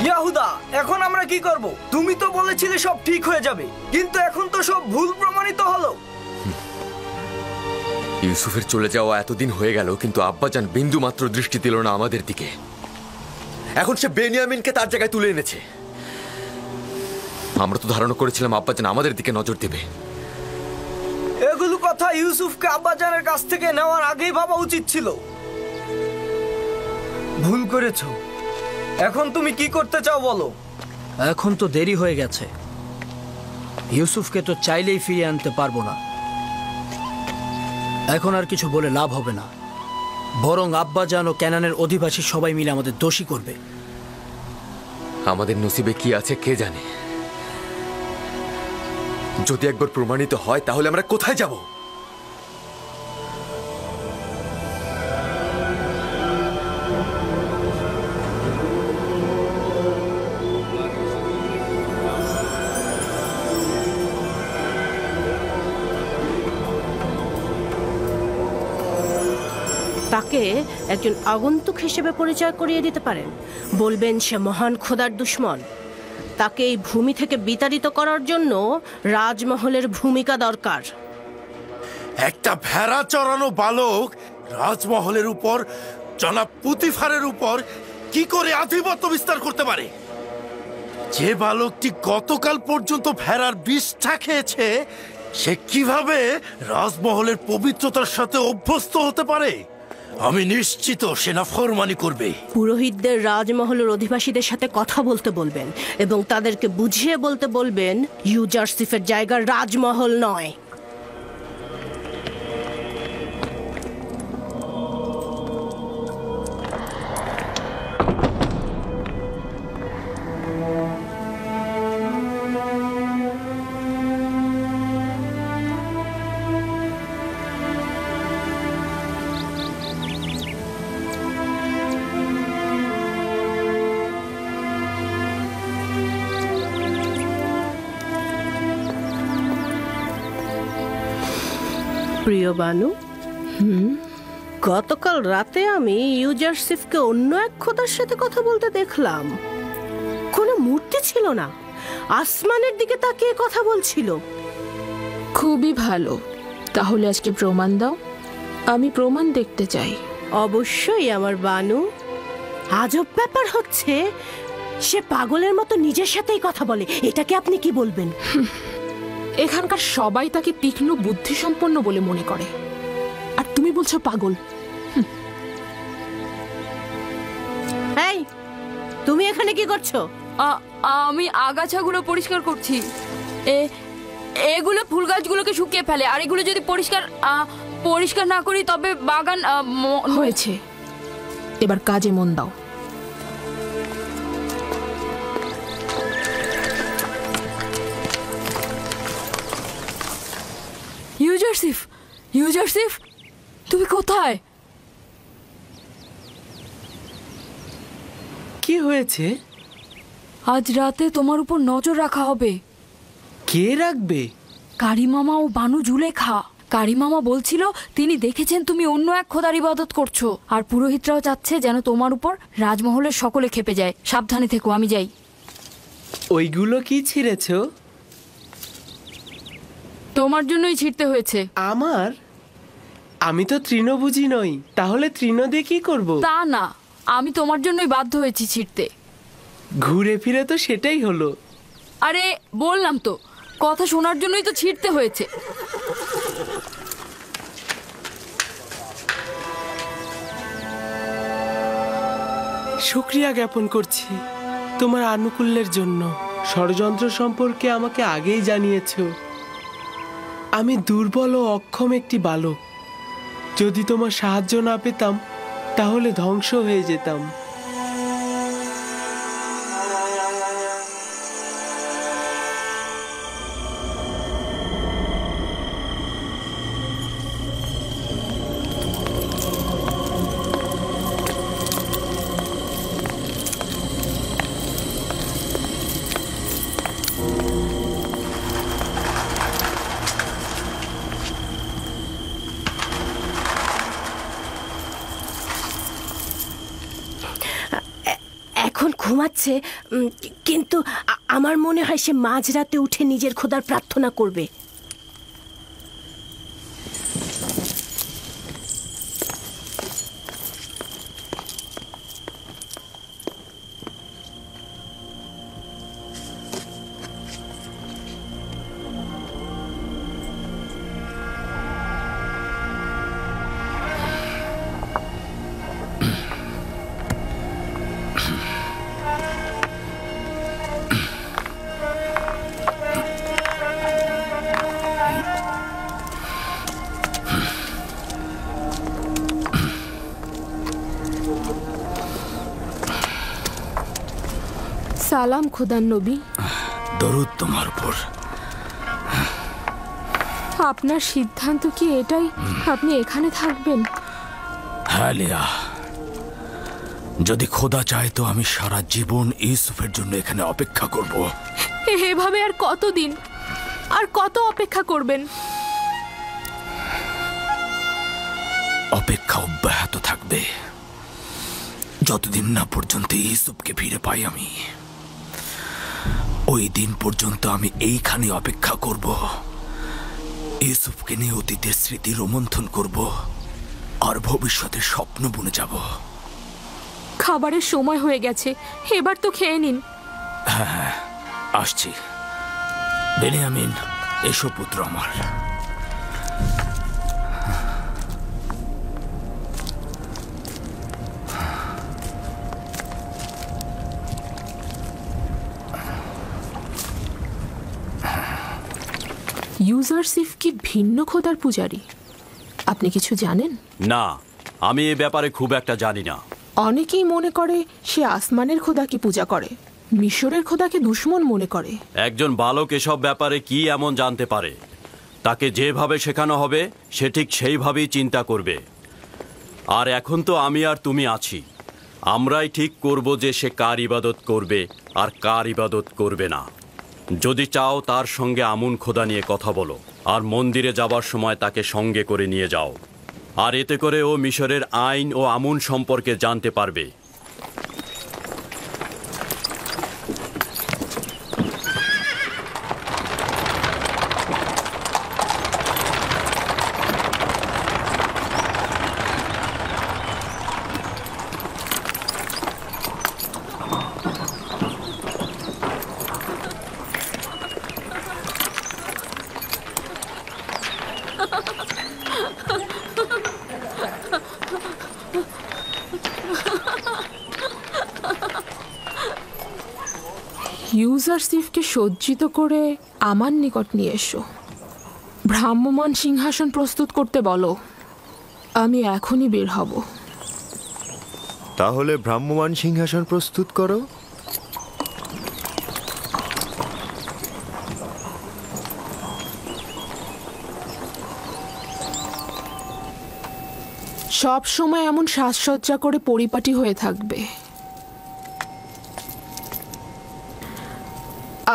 ইয়াহুদা, এখন আমরা কি করব? তুমি তো বলেছিলে সব ঠিক হয়ে যাবে, কিন্তু এখন তো সব ভুল প্রমাণিত হলো। ইউসুফের চলে যাওয়া এতদিন হয়ে গেল, কিন্তু আব্বাজান বিন্দু মাত্র দৃষ্টি দিল না আমাদের দিকে। এখন সে বেনিয়ামিনকে তার জায়গায় তুলে এনেছে। আমরা তো ধারণা করেছিলাম আব্বাজান আমাদের দিকে নজর দেবে। এগুলো কথা ইউসুফকে আব্বাজানের কাছ থেকে নেওয়ার আগেই ভাবা উচিত ছিল। ভুল করেছো। এখন তুমি কি করতে চাও বলো? এখন তো দেরি হয়ে গেছে। ইউসুফকে তো চাইলেই ফিরিয়ে আনতে পারবো না। এখন আর কিছু বলে লাভ হবে না, বরং আব্বাজান ও ক্যানানের অধিবাসী সবাই মিলে আমাদের দোষী করবে। আমাদের নসিবে কি আছে কে জানে। যদি একবার প্রমাণিত হয় তাহলে আমরা কোথায় যাব? তাকে একজন আগন্তুক হিসেবে পরিচয় করিয়ে দিতে পারেন। বলবেন সে মহান খোদার দুশমন। তাকে এই ভূমি থেকে বিতাড়িত করার জন্য রাজমহলের ভূমিকা দরকার। একটা ভেড়া চড়ানো বালক রাজমহলের উপর, জনাব পুতিফারের উপর কি করে আধিপত্য বিস্তার করতে পারে? যে বালকটি গতকাল পর্যন্ত ভেড়ার বিষটা খেয়েছে, সে কিভাবে রাজমহলের পবিত্রতার সাথে অভ্যস্ত হতে পারে? আমি নিশ্চিত সে নাফরমানি করবে। পুরোহিতদের রাজমহলের অধিবাসীদের সাথে কথা বলতে বলবেন এবং তাদেরকে বুঝিয়ে বলতে বলবেন ইউজারসিফের জায়গা রাজমহল নয়। প্রিয় বানু, গতকাল রাতে আমি ইউজারসিফকে অন্য এক খোদার সাথে কথা বলতে দেখলাম। কোনো মূর্তি ছিল না, আসমানের দিকে তাকিয়ে কথা বলছিল। খুবই ভালো, তাহলে আজকে প্রমাণ দাও। আমি প্রমাণ দেখতে চাই। অবশ্যই আমার বানু। আজব ব্যাপার হচ্ছে সে পাগলের মতো নিজের সাথেই কথা বলে। এটাকে আপনি কি বলবেন? এখানকার সবাই তাকে তীক্ষ্ণ বুদ্ধিসম্পন্ন বলে মনে করে, আর তুমি বলছো পাগল। এই, তুমি এখানে কি করছো? আমি আগাছাগুলো পরিষ্কার করছি। এগুলো ফুল গাছগুলোকে শুকিয়ে ফেলে, আর এগুলো যদি পরিষ্কার না করি তবে বাগান হয়েছে। এবার কাজে মন দাও। ইউজারসিফ, ইউজারসিফ, তুমি কোথায়? কি হয়েছে? আজ রাতে তোমার উপর নজর রাখা হবে। কে রাখবে? কারিমামা ও বানু জুলেখা। কারিমামা বলছিল তিনি দেখেছেন তুমি অন্য এক খোদার ইবাদত করছো, আর পুরোহিতরাও চাচ্ছে যেন তোমার উপর রাজমহলের সকলে খেপে যায়। সাবধানে থেকো, আমি যাই। ওইগুলো কি ছিঁড়েছ? তোমার জন্যই ছিঁড়তে হয়েছে। আমার? আমি তো তৃণভোজী নই, তাহলে তৃণ দিয়ে কি করব? তা না, আমি তোমার জন্যই বাধ্য হয়েছি ছিঁড়তে। ঘুরে ফিরে তো সেটাই হলো। আরে বললাম তো, কথা শোনার জন্যই তো ছিঁড়তে হয়েছে। শুকরিয়া জ্ঞাপন করছি তোমার আনুকূল্যের জন্য। ষড়যন্ত্র সম্পর্কে আমাকে আগেই জানিয়েছো। আমি দুর্বল ও অক্ষম একটি বালক। যদি তোমার সাহায্য না পেতাম তাহলে ধ্বংস হয়ে যেতাম। এখন ঘুমাচ্ছে, কিন্তু আমার মনে হয় সে মাঝরাতে উঠে নিজের খোদার প্রার্থনা করবে। সালাম খোদার নবী। দরুদ তোমার উপর। আপনার সিদ্ধান্ত কি এটাই, আপনি এখানে থাকবেন? হ্যাঁ লিয়া, যদি খোদা চায় তো আমি সারা জীবন ইউসুফের জন্য এখানে অপেক্ষা করব। এভাবে আর কতদিন, আর কত অপেক্ষা করবেন? অপেক্ষা অব্যাহত থাকবে যতদিন না পর্যন্ত ইউসুফকে ফিরে পাই আমি। ওই দিন পর্যন্ত আমি এইখানে অপেক্ষা করব। ইউসুফকে নিয়ে অতীতের স্মৃতি রোমন্থন করব আর ভবিষ্যতের স্বপ্ন বুনে যাব। খাবারের সময় হয়ে গেছে, এবার তো খেয়ে নিন। হ্যাঁ, আসছি। বেনিয়ামিন, এসো পুত্র আমার। ইউজারসিফ কি ভিন্ন খোদার পূজারী? আপনি কিছু জানেন? না, আমি এ ব্যাপারে খুব একটা জানি না। অনেকেই মনে করে সে আসমানের খোদাকে পূজা করে, মিশরের খোদাকে দুশমন মনে করে। একজন বালক এসব ব্যাপারে কি এমন জানতে পারে? তাকে যেভাবে শেখানো হবে সে ঠিক সেইভাবেই চিন্তা করবে। আর এখন তো আমি আর তুমি আছি, আমরাই ঠিক করব যে সে কার ইবাদত করবে আর কার ইবাদত করবে না। যদি চাও তার সঙ্গে আমুন খোদা নিয়ে কথা বলো, আর মন্দিরে যাবার সময় তাকে সঙ্গে করে নিয়ে যাও। আর এতে করে ও মিশরের আইন ও আমুন সম্পর্কে জানতে পারবে। ইউজারসিফকে সজ্জিত করে আমার নিকট নিয়ে এসো। ভ্রাম্যমান সিংহাসন প্রস্তুত করতে বলো। আমি এখনই বের হব। তাহলে ভ্রাম্যমান সিংহাসন প্রস্তুত করো। সব সময় এমন সাজসজ্জা করে পরিপাটি হয়ে থাকবে।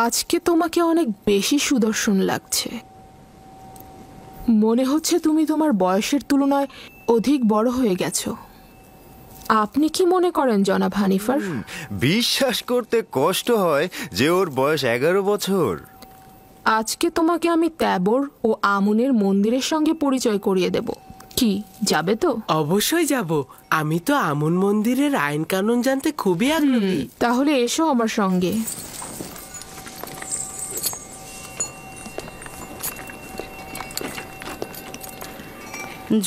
আজকে তোমাকে অনেক বেশি সুদর্শন লাগছে। মনে হচ্ছে তুমি তোমার বয়সের তুলনায় অধিক বড় হয়ে গেছো। আপনি কি মনে করেন জনাব হানিফার? বিশ্বাস করতে কষ্ট হয় যে ওর বয়স 11 বছর। আজকে তোমাকে আমি ত্যাবর ও আমুনের মন্দিরের সঙ্গে পরিচয় করিয়ে দেব। কি যাবে তো? অবশ্যই যাব। আমি তো আমুন মন্দিরের আইন কানুন জানতে খুবই আগ্রহী। তাহলে এসো আমার সঙ্গে।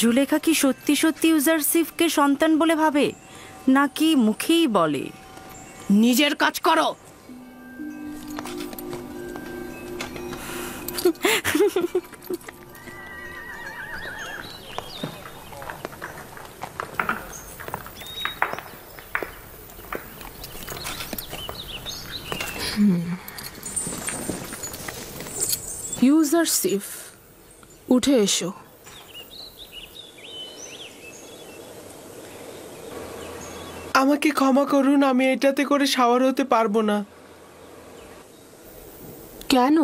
জুলেখা কি সত্যি সত্যি ইউজারসিফকে সন্তান বলে ভাবে, নাকি মুখেই বলে? নিজের কাজ করো। ইউজারসিফ, উঠে এসো। আমাকে ক্ষমা করুন, আমি এটাতে করে শাওয়ার হতে পারবো না। কেন?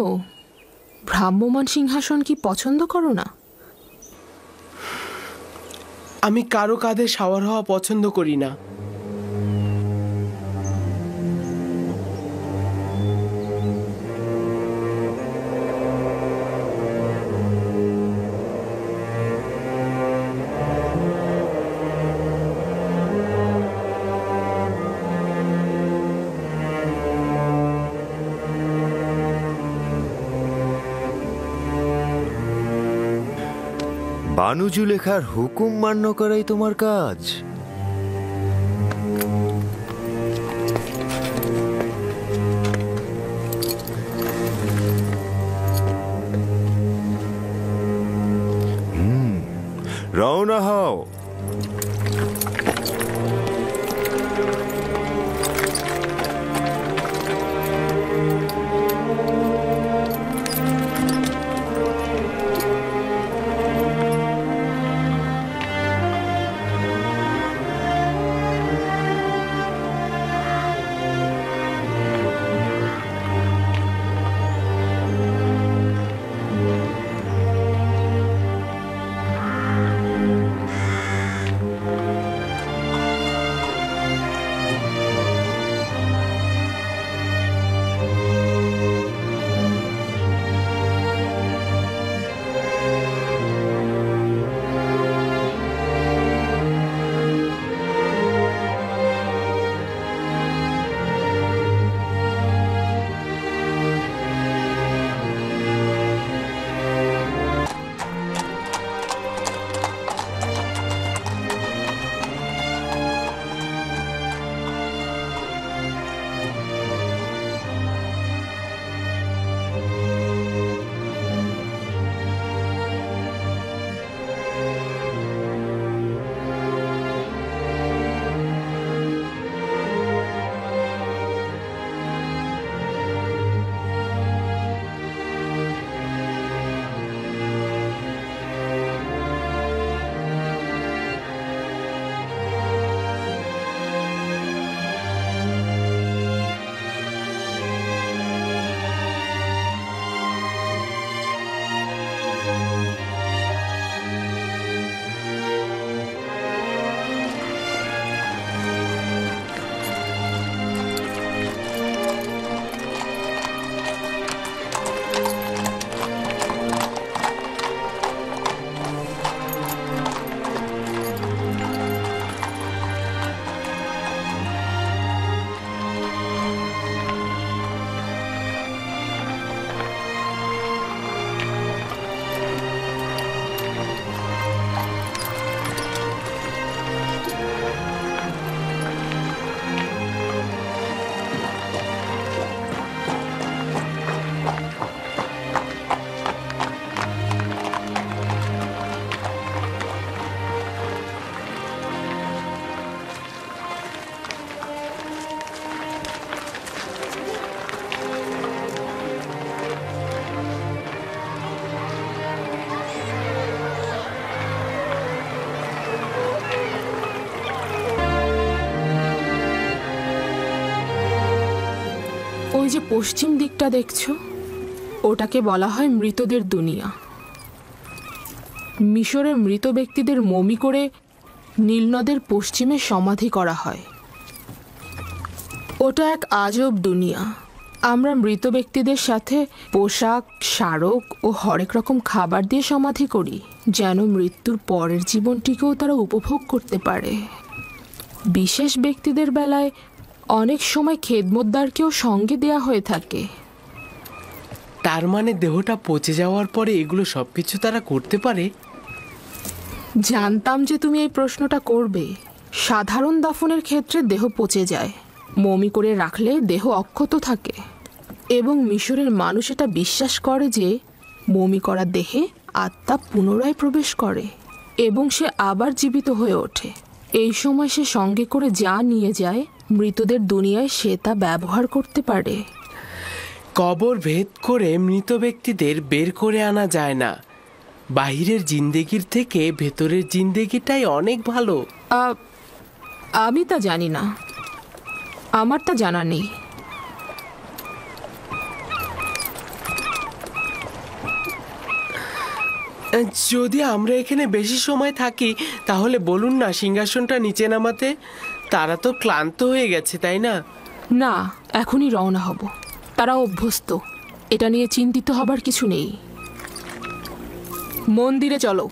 ভ্রাম্যমান সিংহাসন কি পছন্দ করো না? আমি কারো কাঁধে শাওয়ার হওয়া পছন্দ করি না। বানু জুলেখার হুকুম মান্য করাই তোমার কাজ। রওনা হও। ওই যে পশ্চিম দিকটা দেখছো, ওটাকে বলা হয় মৃতদের দুনিয়া। মিশরের মৃত ব্যক্তিদের মমি করে নীলনদের পশ্চিমে সমাধি করা হয়। ওটা এক আজব দুনিয়া। আমরা মৃত ব্যক্তিদের সাথে পোশাক, স্মারক ও হরেক রকম খাবার দিয়ে সমাধি করি, যেন মৃত্যুর পরের জীবনটিকেও তারা উপভোগ করতে পারে। বিশেষ ব্যক্তিদের বেলায় অনেক সময় খেদমতদারকেও সঙ্গে দেয়া হয়ে থাকে। তার মানে দেহটা পচে যাওয়ার পরে এগুলো সবকিছু তারা করতে পারে? জানতাম যে তুমি এই প্রশ্নটা করবে। সাধারণ দাফনের ক্ষেত্রে দেহ পচে যায়, মমি করে রাখলে দেহ অক্ষত থাকে, এবং মিশরের মানুষ এটা বিশ্বাস করে যে মমি করা দেহে আত্মা পুনরায় প্রবেশ করে এবং সে আবার জীবিত হয়ে ওঠে। এই সময় সে সঙ্গে করে যা নিয়ে যায় মৃতদের দুনিয়ায় সে তা ব্যবহার করতে পারে। কবর ভেদ করে মৃত ব্যক্তিদের বের করে আনা যায় না। বাহিরের জিন্দেগির থেকে ভেতরের জিন্দেগিটাই অনেক ভালো। আমি তা জানি না, আমার তা জানা নেই। যদি আমরা এখানে বেশি সময় থাকি তাহলে বলুন না সিংহাসনটা নিচে নামাতে। তারা তো ক্লান্ত হয়ে গেছে, তাই না? না, এখনই রওনা হব। তারা অভ্যস্ত, এটা নিয়ে চিন্তিত হবার কিছু নেই। মন্দিরে চলো।